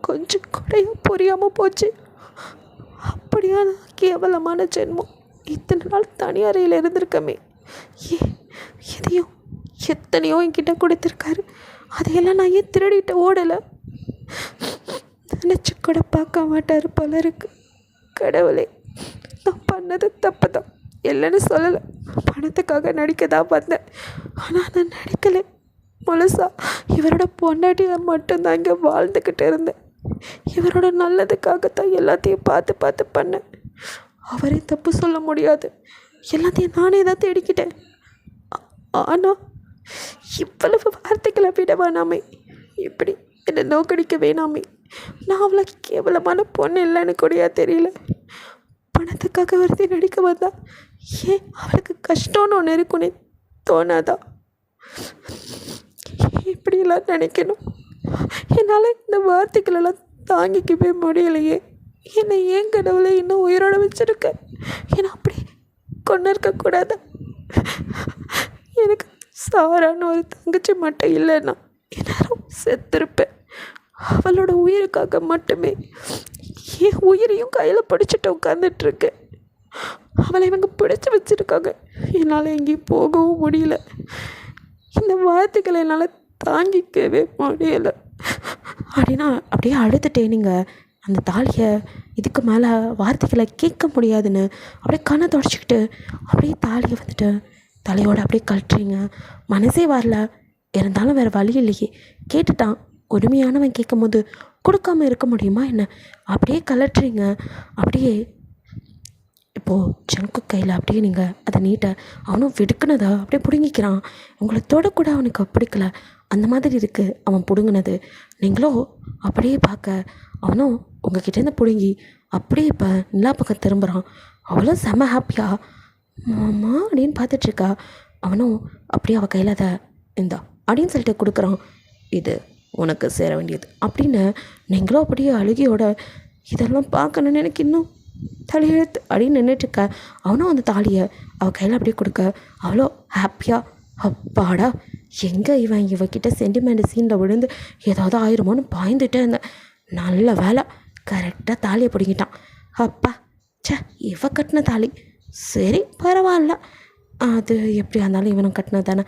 கொஞ்சம் கூடையும் புரியாமல் போச்சு. அப்படியான கேவலமான ஜென்மம். இத்தனை நாள் தனியாரையில் இருந்திருக்கமே. எதையும் எத்தனையோ என்கிட்ட கொடுத்துருக்காரு. அதையெல்லாம் நான் ஏன் திருடிட்டு ஓடலை? நினச்சி கூட பார்க்க மாட்டார் போல இருக்கு. கடவுளே, நான் பண்ணது தப்பு தான், இல்லைன்னு சொல்லலை. பணத்துக்காக நடிக்க தான் வந்தேன். ஆனால் நான் நடிக்கலை. முழுசா இவரோட பொண்டாட்டியை மட்டும்தான் இங்கே வாழ்ந்துக்கிட்டு இருந்தேன். இவரோட நல்லதுக்காகத்தான் எல்லாத்தையும் பார்த்து பார்த்து பண்ணேன். அவரையும் தப்பு சொல்ல முடியாது. எல்லாத்தையும் நானே தான் தேடிக்கிட்டேன். ஆனால் இவ்வளவு வார்த்தைகளை விட வேணாமே, இப்படி என்னை நோக்கடிக்க வேணாமே. நான் அவ்வளோ கேவலமான பொண்ணு இல்லைன்னு கூடயா தெரியல. பணத்துக்காக ஒருத்தி நடிக்க வந்தா ஏன் அவளுக்கு கஷ்டம்னு ஒன்று இருக்குன்னு தோணாதா? இப்படியெல்லாம் நினைக்கணும். என்னால் இந்த வார்த்தைகளெல்லாம் தாங்கிக்கவே முடியலையே. என்னை ஏன் கடவுளை இன்னும் உயிரோட வச்சுருக்க? ஏன்னா அப்படி கொண்டு இருக்கக்கூடாதா? எனக்கு சாரான்னு ஒரு தங்கச்சி மட்டும் இல்லைன்னா எல்லாரும் செத்துருப்பேன். அவளோட உயிருக்காக மட்டுமே என் உயிரையும் கையில் பிடிச்சிட்டு உட்காந்துட்ருக்கேன். அவளை இவங்க பிடிச்சி வச்சுருக்காங்க. என்னால் எங்கேயும் போகவும் முடியல. இந்த வார்த்தைகளை என்னால் தாங்கிக்கவே முடியலை அப்படின்னா அப்படியே அழுதுட்டேன். நீங்கள் அந்த தாலியை இதுக்கு மேலே வார்த்தைகளை கேட்க முடியாதுன்னு அப்படியே கண்ணை தொடச்சிக்கிட்டு அப்படியே தாலியை வந்துட்டு தலையோடு அப்படியே கழட்டுறீங்க. மனசே வரல, இருந்தாலும் வேறு வழி இல்லையே. கேட்டுட்டான். உரிமையானவன் கேட்கும் போது கொடுக்காம இருக்க முடியுமா என்ன? அப்படியே கலட்டுறீங்க. அப்படியே இப்போது ஜங்கு கையில் அப்படியே நீங்கள் அதை நீட்ட அவனும் வெடுக்குனதா அப்படியே பிடுங்கிக்கிறான். உங்களை தொடக்கூட அவனுக்கு பிடிக்கல, அந்த மாதிரி இருக்குது அவன் பிடுங்கினது. நீங்களோ அப்படியே பார்க்க அவனும் உங்ககிட்டேருந்து பிடுங்கி அப்படியே இப்போ நிலா பக்கம் திரும்புகிறான். அவ்வளோ செம ஹாப்பியாக மாமா அப்படின்னு பார்த்துட்ருக்கா. அவனும் அப்படியே அவள் கையில் அதை இந்தா அப்படின்னு சொல்லிட்டு கொடுக்குறான். இது உனக்கு சேர வேண்டியது அப்படின்னு. நீங்களும் அப்படியே அழுகியோட இதெல்லாம் பார்க்கணுன்னு எனக்கு இன்னும் தலையெழுத்து அப்படின்னு நின்றுட்டுருக்க. அவனும் அந்த தாலியை அவள் கையில் அப்படியே கொடுக்க அவ்வளோ ஹாப்பியாக அப்பாடா எங்கே இவகிட்ட சென்டிமெண்ட் சீனில் விழுந்து ஏதாவது ஆயிருமோன்னு பாய்ந்துட்டே இருந்தேன். நல்ல வேலை, கரெக்டாக தாலியை பிடிங்கிட்டான். அப்பா சே, இவ கட்டின தாலி சரி பரவாயில்ல, அது எப்படியா இருந்தாலும் இவனும் கட்டினது தானே.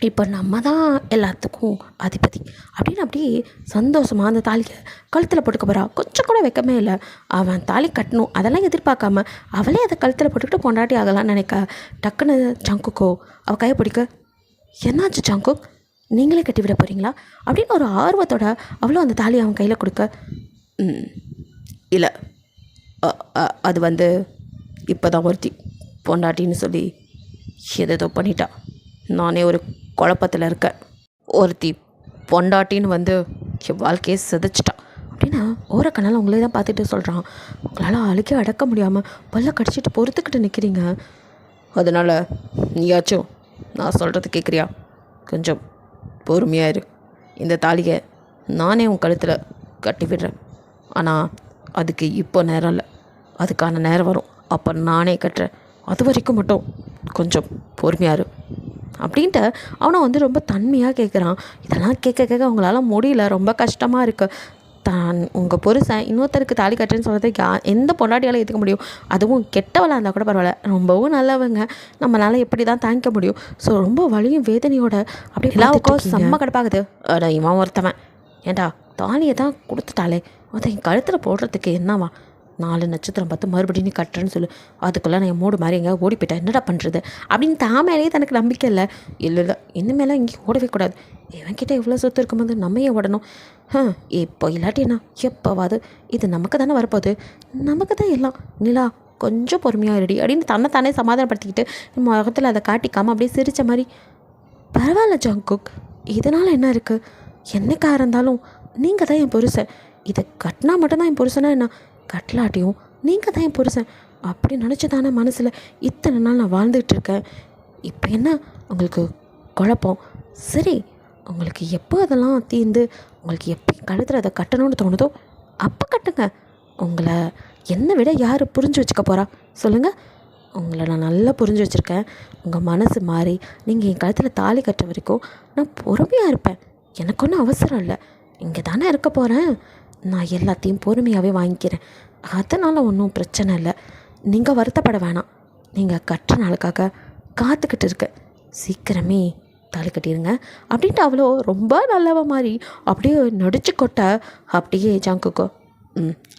இப்போ நம்ம தான் எல்லாத்துக்கும் அதிபதி அப்படின்னு அப்படியே சந்தோஷமாக அந்த தாலியை கழுத்தில் போட்டுக்க போகிறா. கொஞ்சம் கூட வைக்கமே இல்லை. அவன் தாலி கட்டணும் அதெல்லாம் எதிர்பார்க்காம அவளே அதை கழுத்தில் போட்டுக்கிட்டு பொண்டாட்டி ஆகலான்னு நினைக்க டக்குன்னு ஜங்குக்கோ அவள் கையை பிடிக்க, என்னாச்சு ஜங்குக், நீங்களே கட்டி விட போகிறீங்களா அப்படின்னு ஒரு ஆர்வத்தோட அவ்வளோ அந்த தாலியை அவன் கையில் கொடுக்க, இல்லை அது வந்து இப்போ தான் ஒருத்தி பொண்டாட்டின்னு சொல்லி எதோ பண்ணிட்டா. நானே ஒரு குழப்பத்தில் இருக்கேன். ஒருத்தி பொண்டாட்டின்னு வந்து என் வாழ்க்கையை சிதைச்சிட்டா அப்படின்னு ஓரக்கண்ணால் உங்களே தான் பார்த்துட்டு சொல்கிறான். உங்களால் அழுக்கே அடக்க முடியாமல் பல்ல கடிச்சிட்டு பொறுத்துக்கிட்டு நிற்கிறீங்க. அதனால் நீயாச்சும் நான் சொல்கிறது கேட்குறியா? கொஞ்சம் பொறுமையாக இரு. இந்த தாலியை நானே உன் கழுத்தில் கட்டி விடுறேன். ஆனால் அதுக்கு இப்போ நேரம் இல்லை, அதுக்கான நேரம் வரும். அப்போ நானே கட்டுறேன், அது வரைக்கும் மட்டும் கொஞ்சம் பொறுமையாக இரு அப்படின்ட்டு அவனை வந்து ரொம்ப தன்மையாக கேட்குறான். இதெல்லாம் கேட்க கேட்க அவங்களால முடியல, ரொம்ப கஷ்டமாக இருக்குது. தான் உங்கள் புருஷன் இன்னொருத்தருக்கு தாலி கட்டுறேன்னு சொல்கிறது எந்த பொண்டாட்டியால் ஏற்றுக்க முடியும்? அதுவும் கெட்டவளாக இருந்தால் கூட பரவாயில்ல, ரொம்பவும் நல்லவங்க, நம்மளால் எப்படி தான் தாங்கிக்க முடியும்? ஸோ ரொம்ப வலியும் வேதனையோட அப்படியே எல்லாருக்கும் செம்ம கடுப்பாகுது. இவன் ஒருத்தவன் ஏண்டா தாலியை தான் கொடுத்துட்டாலே அதை என் கழுத்தில் போடுறதுக்கு என்னவா, 4 நட்சத்திரம் பார்த்து மறுபடியும் நீ கட்டுறேன்னு சொல்லு, அதுக்குள்ளே நான் மூடு மாதிரி எங்கேயா ஓடி போயிட்டேன், என்னடா பண்ணுறது அப்படின்னு தாமேலேயே தனக்கு நம்பிக்கை இல்லை. இல்லை இனிமேலாம் இங்கேயும் ஓடவே கூடாது, இவன்கிட்ட இவ்வளோ சொத்து இருக்கும்போது நம்ம ஏன் ஓடணும்? இப்போ இல்லாட்டி என்ன, எப்போவாது இது நமக்கு தானே வரப்போகுது, நமக்கு தான் எல்லாம். நிலா கொஞ்சம் பொறுமையாக ரெடி அப்படின்னு தன்னை சமாதானப்படுத்திக்கிட்டு முகத்தில் அதை காட்டிக்காமல் அப்படியே சிரித்த மாதிரி, பரவாயில்ல ஜங்குக், இதனால் என்ன இருக்குது, என்னைக்காக இருந்தாலும் நீங்கள் தான் என் புருஷன், இதை கட்டினா மட்டும்தான் என் புருஷனா என்ன, கட்டலாட்டியும் நீங்கள் தான் என் புருஷன் அப்படி நினச்சி தானே மனசில் இத்தனை நாள் நான் வாழ்ந்துகிட்டு இருக்கேன். இப்போ என்ன உங்களுக்கு குழப்பம்? சரி, உங்களுக்கு எப்போ அதெல்லாம் தீர்ந்து உங்களுக்கு எப்போ கழுத்தில் அதை கட்டணும்னு தோணுதோ அப்போ கட்டுங்க. உங்களை என்னை விட யார் புரிஞ்சு வச்சுக்க போகிறா சொல்லுங்கள்? உங்களை நான் நல்லா புரிஞ்சு வச்சுருக்கேன். உங்கள் மனசு மாறி நீங்கள் என் கழுத்தில் தாலி கட்டுற வரைக்கும் நான் பொறுமையாக இருப்பேன். எனக்கு ஒன்றும் அவசரம் இல்லை, இங்கே தானே இருக்க போகிறேன், நான் எல்லாத்தையும் பொறுமையாகவே வாங்கிக்கிறேன், அதனால் ஒன்றும் பிரச்சனை இல்லை. நீங்கள் வருத்தப்பட வேணாம், நீங்கள் கட்டுற நாளுக்காக காத்துக்கிட்டு இருக்க, சீக்கிரமே தாலி கட்டிடுங்க அப்படின்ட்டு அவ்வளோ ரொம்ப நல்லவ மாதிரி அப்படியே நடிச்சு கொட்ட அப்படியே ஜங்குக்கோ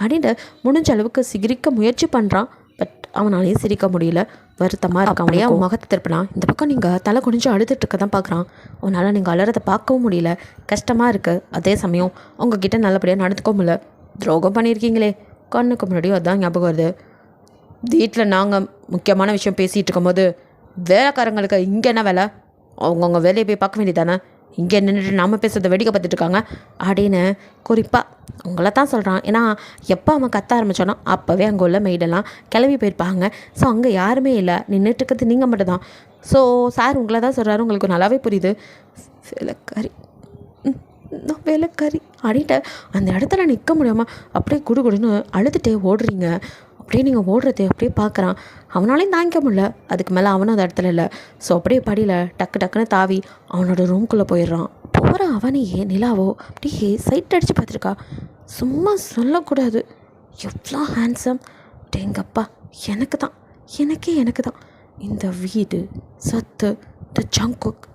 அப்படின்ட்டு முடிஞ்ச அளவுக்கு சிரிக்க முயற்சி பண்ணுறான். பட் அவனாலேயும் சிரிக்க முடியல, வருத்தமாக இருக்க. அப்படியே அவன் முகத்தை திருப்பினான். இந்த பக்கம் நீங்கள் தலை குனிஞ்சு அழுதுட்டு இருக்க தான் பார்க்குறான். அவனால் நீங்கள் அழுறதை பார்க்கவும் முடியல, கஷ்டமாக இருக்குது. அதே சமயம் உங்ககிட்ட நல்லபடியாக நடந்துக்கவும் இல்லை, துரோகம் பண்ணியிருக்கீங்களே, கண்ணுக்கு முன்னாடியும் அதுதான் ஞாபகம் வருது. வீட்டில் நாங்கள் முக்கியமான விஷயம் பேசிகிட்டு இருக்கும்போது வேலைக்காரங்களுக்கு இங்கே என்ன வேலை, அவங்கவுங்க வேலையை போய் பார்க்க வேண்டியதானே, இங்கே நின்றுட்டு நாம் பேசுகிறத வேடிக்கை பார்த்துட்டு இருக்காங்க அப்படின்னு குறிப்பாக உங்களை தான் சொல்கிறான். ஏன்னா எப்போ அவன் கத்த ஆரம்பித்தானோ அப்போவே அங்கே உள்ள மெய்டெல்லாம் கிளம்பி போயிருப்பாங்க. ஸோ அங்கே யாருமே இல்லை, நின்றுட்டு இருக்கிறது நீங்கள் மட்டும்தான். ஸோ சார் உங்களை தான் சொல்கிறாரு, உங்களுக்கு நல்லாவே புரியுது. வேலைக்காரி வேலைக்காரி அப்படின்ட்டு அந்த இடத்துல நிற்க முடியாமல் அப்படியே குடுன்னு அழுதுகிட்டே ஓடுறீங்க. அப்படியே நீங்கள் ஓடுறது அப்படியே பார்க்குறான். அவனாலையும் தாங்கிக்க முடியல, அதுக்கு மேலே அவனும் அந்த இடத்துல இல்லை. ஸோ அப்படியே படியில் டக்குன்னு தாவி அவனோட ரூம்குள்ளே போயிடுறான். போகிற அவனையே நிலாவோ அப்படியே சைட் அடித்து பார்த்துருக்கா. சும்மா சொல்லக்கூடாது, எவ்வளோ ஹேண்ட்ஸம், டேங்கப்பா, எனக்கு தான் இந்த வீடு, சத்து, இந்த ஜங்குக்,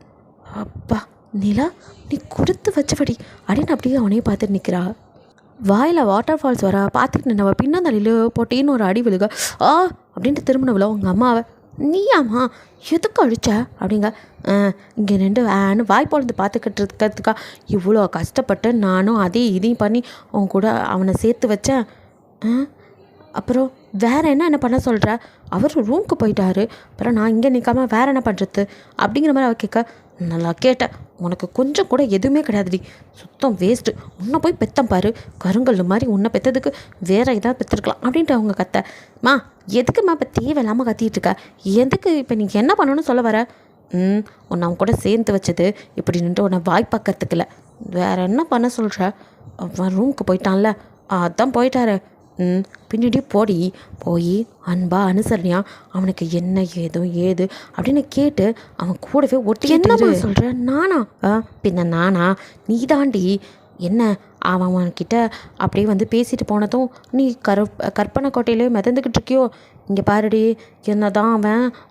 அப்பா நிலா நீ கொடுத்து வச்சபடி அப்படின்னு அப்படியே அவனையே பார்த்துட்டு நிற்கிறா. வாயில் வாட்டர் ஃபால்ஸ் வர பார்த்துட்டு நின்னவ பின்னந்தலையில் போட்டின்னு ஒரு அடி விழுக அப்படின்ட்டு திரும்பினவளோ உங்கள் அம்மாவை, நீயாம்மா எதுக்கு அடித்த அப்படிங்க. இங்கே ரெண்டு வாய் பொழுது பார்த்துக்கிட்டு இருக்கிறதுக்கா இவ்வளோ கஷ்டப்பட்டு நானும் இதையும் பண்ணி உன் கூட அவனை சேர்த்து வச்சேன். அப்புறம் வேறு என்ன பண்ண சொல்கிற, அவர் ரூமுக்கு போயிட்டாரு, அப்புறம் நான் இங்கே நிற்காம வேறு என்ன பண்ணுறது அப்படிங்கிற மாதிரி அவள் கேட்க, நல்லா கேட்டேன், உனக்கு கொஞ்சம் கூட எதுவுமே கிடையாதுடி, சுத்தம் வேஸ்ட்டு, உன்னை போய் பெத்தம் பாரு, கருங்கல் மாதிரி உன்னை பெற்றதுக்கு வேறு ஏதாவது பெற்றிருக்கலாம் அப்படின்ட்டு அவங்க கத்தம்மா. எதுக்குமா இப்போ தேவையில்லாமல் கத்திட்டு இருக்க, எதுக்கு இப்போ நீங்கள் என்ன பண்ணணும்னு சொல்ல வர? உன்னை அவன் கூட சேர்ந்து வச்சது இப்படி நின்று உன்னை வாய் பார்க்கறதுக்கு இல்லை, வேறு என்ன பண்ண சொல்கிற? அவன் ரூமுக்கு போயிட்டான்ல, அதான் போயிட்டாரு, பின்னாடி போய் அன்பா அனுசரணையா அவனுக்கு என்ன ஏது அப்படின்னு கேட்டு அவன் கூடவே ஒட்டி என்ன சொல்கிற? நானா? பின்ன நானா? நீ தாண்டி. என்ன அவன்கிட்ட அப்படியே வந்து பேசிட்டு போனதும் நீ கற்பனை கோட்டையிலே மிதந்துக்கிட்டு இருக்கியோ? இங்கே பாருடி, என்ன தான்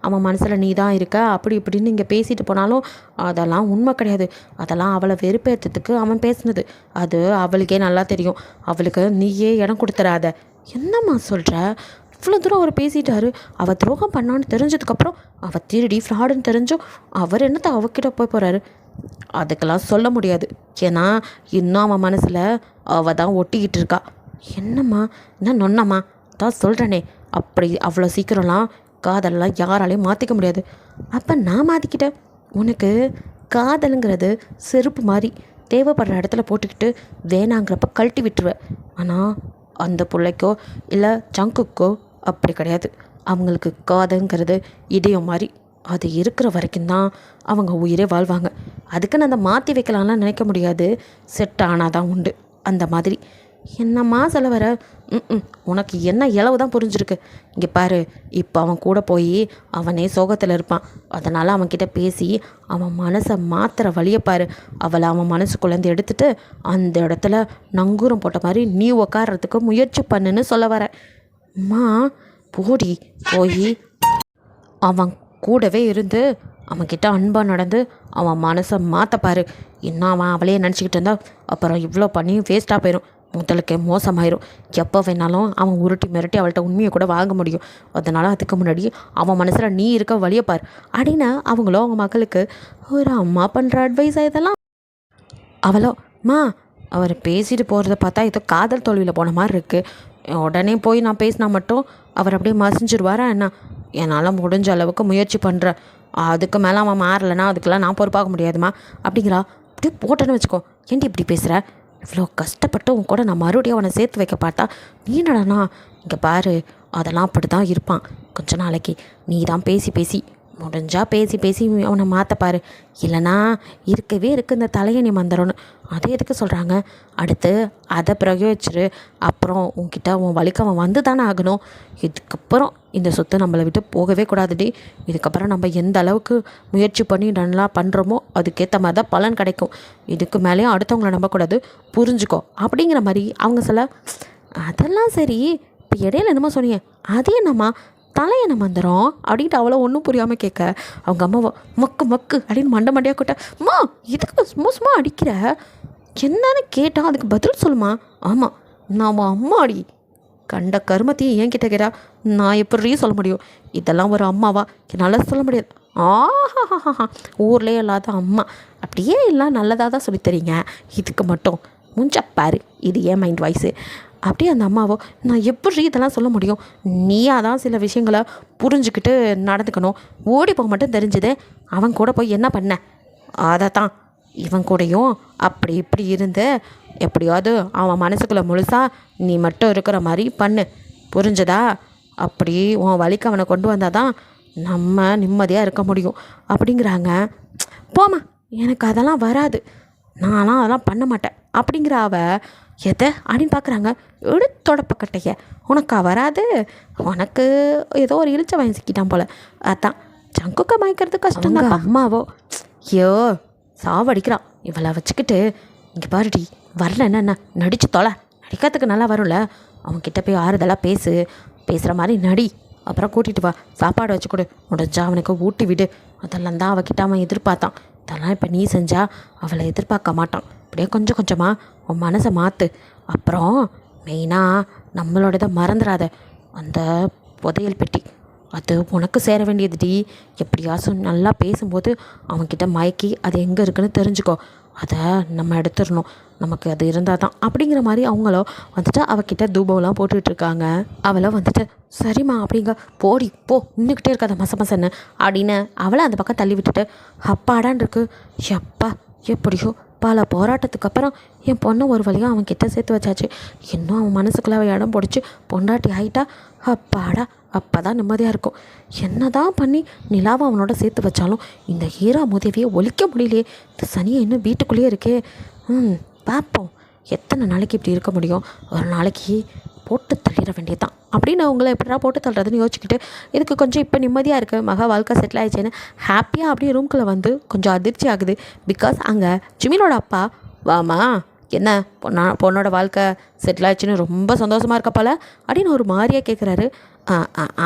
அவன் மனசில் நீ தான் இருக்க அப்படி இப்படின்னு இங்கே பேசிட்டு போனாலும் அதெல்லாம் உண்மை கிடையாது. அதெல்லாம் அவளை வெறுப்பேற்றத்துக்கு அவன் பேசுனது, அது அவளுக்கே நல்லா தெரியும். அவளுக்கு நீயே இடம் கொடுத்துறாத. என்னம்மா சொல்கிற? இவ்வளோ தூரம் அவர் பேசிட்டாரு, அவள் துரோகம் பண்ணான்னு தெரிஞ்சதுக்கப்புறம் அவள் திருடி ஃப்ராடுன்னு தெரிஞ்சும் அவர் என்னத்தை அவகிட்ட போகிறாரு? அதுக்கெல்லாம் சொல்ல முடியாது, ஏன்னா இன்னும் அவன் மனசில் அவள் தான் ஒட்டிக்கிட்டு இருக்கா. என்னம்மா, என்ன நொன்னம்மா, தான் சொல்கிறேனே, அப்படி அவ்வளோ சீக்கிரம்லாம் காதலெலாம் யாராலையும் மாற்றிக்க முடியாது. அப்போ நான் மாற்றிக்கிட்டேன். உனக்கு காதலுங்கிறது செருப்பு மாதிரி தேவைப்படுற இடத்துல போட்டுக்கிட்டு வேணாங்கிறப்ப கழட்டி விட்டுருவேன். ஆனால் அந்த பிள்ளைக்கோ இல்லை ஜங்குக்கோ அப்படி கிடையாது. அவங்களுக்கு காதங்கிறது இதயம் மாதிரி, அது இருக்கிற வரைக்கும் தான் அவங்க உயிரே வாழ்வாங்க. அதுக்குன்னு அதை மாற்றி வைக்கலாம்லாம் நினைக்க முடியாது, செட் ஆனால் தான் உண்டு. அந்த மாதிரி என்னம்மா சொல்ல வர? உனக்கு என்ன இளவு தான் புரிஞ்சிருக்கு. இங்கே பாரு, இப்போ அவன் கூட போய் அவனே சோகத்தில் இருப்பான். அதனால் அவன்கிட்ட பேசி அவன் மனசை மாத்திர வழியை பாரு. அவளை அவன் மனசுக்குள்ளேருந்து எடுத்துட்டு அந்த இடத்துல நங்கூரம் போட்ட மாதிரி நீ உக்காடுறதுக்கு முயற்சி பண்ணுன்னு சொல்ல வர. அம்மா போடி, போய் அவன் கூடவே இருந்து அவன்கிட்ட அன்பாக நடந்து அவன் மனசை மாற்றப்பாரு. இன்னும் அவன் அவளையே நினச்சிக்கிட்டு இருந்தா அப்புறம் இவ்வளோ பண்ணியும் வேஸ்ட்டாக போயிடும். முதலுக்கே மோசமாயிரும். எப்போ வேணாலும் அவன் உருட்டி மிரட்டி அவள்கிட்ட உண்மையை கூட வாங்க முடியும். அதனால் அதுக்கு முன்னாடி அவன் மனசில் நீ இருக்க வழியை பார் அப்படின்னு அவங்களும் அவங்க மகளுக்கு ஒரு அம்மா பண்ணுற அட்வைஸாக இதெல்லாம். அவளோ மா அவர் பேசிட்டு போகிறத பார்த்தா ஏதோ காதல் தோல்வியில் போன மாதிரி இருக்குது. உடனே போய் நான் பேசினா மட்டும் அவர் அப்படியே மசிஞ்சிருவாரா என்ன? என்னால் முடிஞ்ச அளவுக்கு முயற்சி பண்ணுறேன். அதுக்கு மேலே அவன் மாறலைன்னா அதுக்கெல்லாம் நான் பொறுப்பாக முடியாதுமா அப்படிங்கிறா. அப்படியே போட்டேன்னு வச்சுக்கோ. ஏன்டி இப்படி பேசுகிற? இவ்வளோ கஷ்டப்பட்டு உன் கூட நான் மறுபடியும் அவனை சேர்த்து வைக்க பார்த்தா நீ என்னடாண்ணா? இங்கே பாரு, அதெல்லாம் அப்படி தான் இருப்பான். கொஞ்ச நாளைக்கு நீ தான் பேசி பேசி முடிஞ்சால் பேசி அவனை மாற்றப்பாரு. இல்லைனா இருக்கவே இருக்கு இந்த தலையணி மந்திரம்னு. அதே எதுக்கு சொல்கிறாங்க? அடுத்து அதை பிரயோகிச்சிரு. அப்புறம் உன்கிட்ட உன் வழிக்கு அவன் வந்து தானே ஆகணும். இதுக்கப்புறம் இந்த சொத்து நம்மளை விட்டு போகவே கூடாதுடி. இதுக்கப்புறம் நம்ம எந்த அளவுக்கு முயற்சி பண்ணி நல்லா பண்ணுறோமோ அதுக்கேற்ற மாதிரி தான் பலன் கிடைக்கும். இதுக்கு மேலேயும் அடுத்தவங்களை நம்பக்கூடாது, புரிஞ்சுக்கோ அப்படிங்கிற மாதிரி அவங்க சொல்ல. அதெல்லாம் சரி, இப்போ இடையில என்னமோ சொன்னீங்க, அது என்னம்மா தலையணை மந்திரம் அப்படின்ட்டு அவ்வளோ ஒன்றும் புரியாமல் கேட்க அவங்க அம்மாவை மக்கு மக்கு அப்படின்னு மண்டையாக கூட்ட. அம்மா இதுக்கு சும்மா அடிக்கிற என்னன்னு கேட்டால் அதுக்கு பதில் சொல்லுமா? ஆமாம், நான் அம்மாடி கண்ட கருமத்தையும் ஏன் கிட்ட கேட்டா நான் எப்படி சொல்ல முடியும்? இதெல்லாம் ஒரு அம்மாவா என்னால் சொல்ல முடியாது. ஆஹாஹாஹா, ஊர்லேயே இல்லாத அம்மா அப்படியே எல்லாம் நல்லதாக தான் சொல்லி தரீங்க. இதுக்கு மட்டும் முஞ்சப்பாரு, இது ஏன் மைண்ட் வாய்ஸு அப்படியே அந்த அம்மாவோ நான் எப்படி இதெல்லாம் சொல்ல முடியும்? நீயா தான் சில விஷயங்களை புரிஞ்சுக்கிட்டு நடந்துக்கணும். ஓடி போக மட்டும் தெரிஞ்சுது. அவன் கூட போய் என்ன பண்ண? அதை தான் இவன் கூடயும் அப்படி இப்படி இருந்து எப்படியாவது அவன் மனசுக்குள்ளே முழுசாக நீ மட்டும் இருக்கிற மாதிரி பண்ணு, புரிஞ்சதா? அப்படி உன் வழிக்கு அவனை கொண்டு வந்தால் தான் நம்ம நிம்மதியாக இருக்க முடியும் அப்படிங்கிறாங்க. போமா, எனக்கு அதெல்லாம் வராது, நான்லாம் அதெல்லாம் பண்ண மாட்டேன் அப்படிங்கிற அவ எதை அப்படின்னு பார்க்குறாங்க. எடுத்தொடப்பக்கட்டைய உனக்கா வராது? உனக்கு ஏதோ ஒரு இழிச்ச வாங்கி சிக்கிட்டான் போல். அதான் சங்குக்க மயக்கிறது கஷ்டம்தான். அம்மாவோ ஐயோ சாவடிக்கிறான் இவளை வச்சுக்கிட்டு. இங்கே பாருடி, வரல என்ன நடிச்சு தொலை, நடிக்கிறதுக்கு நல்லா வரும்ல. அவன்கிட்ட போய் ஆறுதலாக பேசுகிற மாதிரி நடி. அப்புறம் கூட்டிகிட்டு வா, சாப்பாடு வச்சு கொடு, முடிஞ்சா அவனுக்கு ஊட்டி விடு. அதெல்லாம் தான் அவகிட்ட அவன் எதிர்பார்த்தான். இதெல்லாம் இப்போ நீ செஞ்சா அவளை எதிர்பார்க்க மாட்டான். அப்படியே கொஞ்சம் கொஞ்சமாக உன் மனசை மாற்று. அப்புறம் மெயினாக நம்மளோடதை மறந்துடாத. அந்த புதையல் பெட்டி அது உனக்கு சேர வேண்டியதுடி. எப்படியாச்சும் நல்லா பேசும்போது அவன்கிட்ட மயக்கி அது எங்கே இருக்குன்னு தெரிஞ்சுக்கோ. அதை நம்ம எடுத்துடணும், நமக்கு அது இருந்தால் தான் அப்படிங்கிற மாதிரி அவங்களோ வந்துட்டு அவகிட்ட தூபம்லாம் போட்டுட்ருக்காங்க. அவளை வந்துட்டு சரிம்மா அப்படிங்க, போடி போ, நின்றுக்கிட்டே இருக்காத மசன்னு அப்படின்னு அவளை அந்த பக்கம் தள்ளி விட்டுட்டு அப்பாடான் இருக்கு. எப்பா எப்படியோ பல போராட்டத்துக்கு அப்புறம் என் பொண்ணை ஒரு வழியாக அவன் கிட்ட சேர்த்து வச்சாச்சு. இன்னும் அவன் மனசுக்குள்ளே அவன் இடம் பிடிச்சி பொண்டாட்டி ஆகிட்டா அப்பாடா, அப்போ தான் நிம்மதியாக இருக்கும். என்ன தான் பண்ணி நிலாவை அவனோட சேர்த்து வச்சாலும் இந்த ஹீரா உதவியை ஒழிக்க முடியலையே. இந்த சனியை இன்னும் வீட்டுக்குள்ளேயே இருக்கே. பார்ப்போம் எத்தனை நாளைக்கு இப்படி இருக்க முடியும். ஒரு நாளைக்கு போட்டு தள்ளிட வேண்டியதுதான் அப்படின்னு அவங்கள எப்படா போட்டு தள்ளுறதுன்னு யோசிச்சுக்கிட்டு இதுக்கு கொஞ்சம் இப்போ நிம்மதியாக இருக்குது, மகா வாழ்க்கை செட்டில் ஆகிடுச்சேன்னு ஹாப்பியாக அப்படியே ரூம்குள்ளே வந்து கொஞ்சம் அதிர்ச்சி ஆகுது. பிகாஸ் அங்கே ஜிமினோட அப்பா வாமா என்ன பொண்ணோட வாழ்க்கை செட்டில் ஆயிடுச்சுன்னு ரொம்ப சந்தோஷமாக இருக்கப்போல அப்படின்னு ஒரு மாதிரியாக கேட்குறாரு.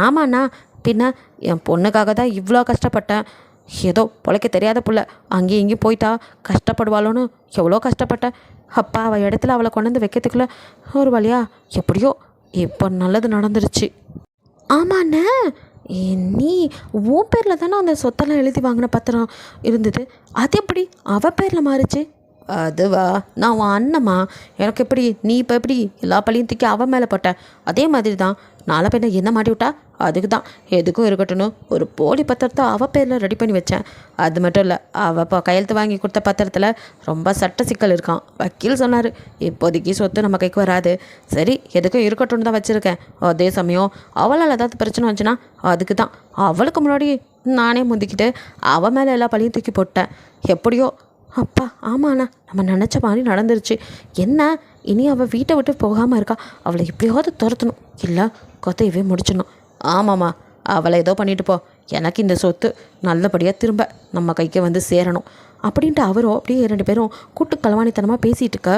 ஆமாண்ணா, பின்ன என் பொண்ணுக்காக தான் இவ்வளோ கஷ்டப்பட்டேன். ஏதோ பொழைக்க தெரியாத புள்ள அங்கேயும் இங்கேயும் போயிட்டா கஷ்டப்படுவாளோன்னு எவ்வளோ கஷ்டப்பட்டேன். அப்பா அவள் இடத்துல அவளை கொண்டு வந்து வைக்கிறதுக்குள்ளே ஒரு வழியா எப்படியோ இப்போ நல்லது நடந்துருச்சு. ஆமாண்ணே, நீ உன் பேரில் தானே அந்த சொத்தெல்லாம் எழுதி வாங்கின பத்திரம் இருந்தது, அது எப்படி அவள் பேரில் மாறிச்சு? அதுவா, நான் உன் அண்ணம்மா, எனக்கு எப்படி நீ இப்போ எப்படி எல்லா பள்ளியும் தூக்கி அவன் மேலே போட்ட அதே மாதிரி தான் நாளை பெண்ணை என்ன மாட்டி விட்டா. அதுக்கு தான் எதுக்கும் இருக்கட்டும்னு ஒரு போலி பத்திரத்தை அவள் பேரில் ரெடி பண்ணி வச்சேன். அது மட்டும் இல்லை, அவள் இப்போ கையெழுத்து வாங்கி கொடுத்த பத்திரத்தில் ரொம்ப சட்ட சிக்கல் இருக்கான். வக்கீல் சொன்னார் இப்போதைக்கு சொத்து நம்ம கைக்கு வராது, சரி எதுக்கும் இருக்கட்டும்னு தான் வச்சுருக்கேன். அதே சமயம் அவளால் ஏதாவது பிரச்சனை வந்துச்சுன்னா அதுக்கு தான் அவளுக்கு முன்னாடி நானே முந்திக்கிட்டு அவள் மேலே எல்லா பழியும் தூக்கி போட்டேன். எப்படியோ அப்பா ஆமாண்ணா, நம்ம நினச்ச மாதிரி நடந்துருச்சு. என்ன இனி அவள் வீட்டை விட்டு போகாமல் இருக்கா, அவளை எப்படியாவது துரத்தணும், இல்லை கொத்தையவே முடிச்சிடணும். ஆமாம்மா, அவளை ஏதோ பண்ணிட்டு போ, எனக்கு இந்த சொத்து நல்லபடியாக திரும்ப நம்ம கைக்கு வந்து சேரணும் அப்படின்ட்டு அவரும் அப்படியே 2 பேரும் கூட்டு களவாணித்தனமாக பேசிகிட்டு இருக்க,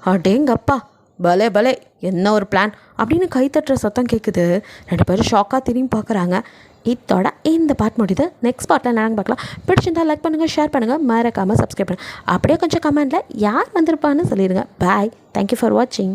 அடேங்கப்பா பலே பலே என்ன ஒரு பிளான் அப்படின்னு கைத்தட்டுற சத்தம் கேட்குது. 2 பேரும் ஷாக்காக திரும்பி பார்க்குறாங்க. இதோட இந்த பார்ட் முடியுது. நெக்ஸ்ட் பார்ட்டில் நாங்கள் பார்க்கலாம். பிடிச்சிருந்தால் லைக் பண்ணுங்கள், ஷேர் பண்ணுங்கள், மறக்காமல் சப்ஸ்கிரைப் பண்ணுங்கள். அப்படியே கொஞ்சம் கமெண்ட்டில் யார் வந்திருப்பான்னு சொல்லிடுங்க. பாய், தேங்க்யூ ஃபார் வாட்சிங்.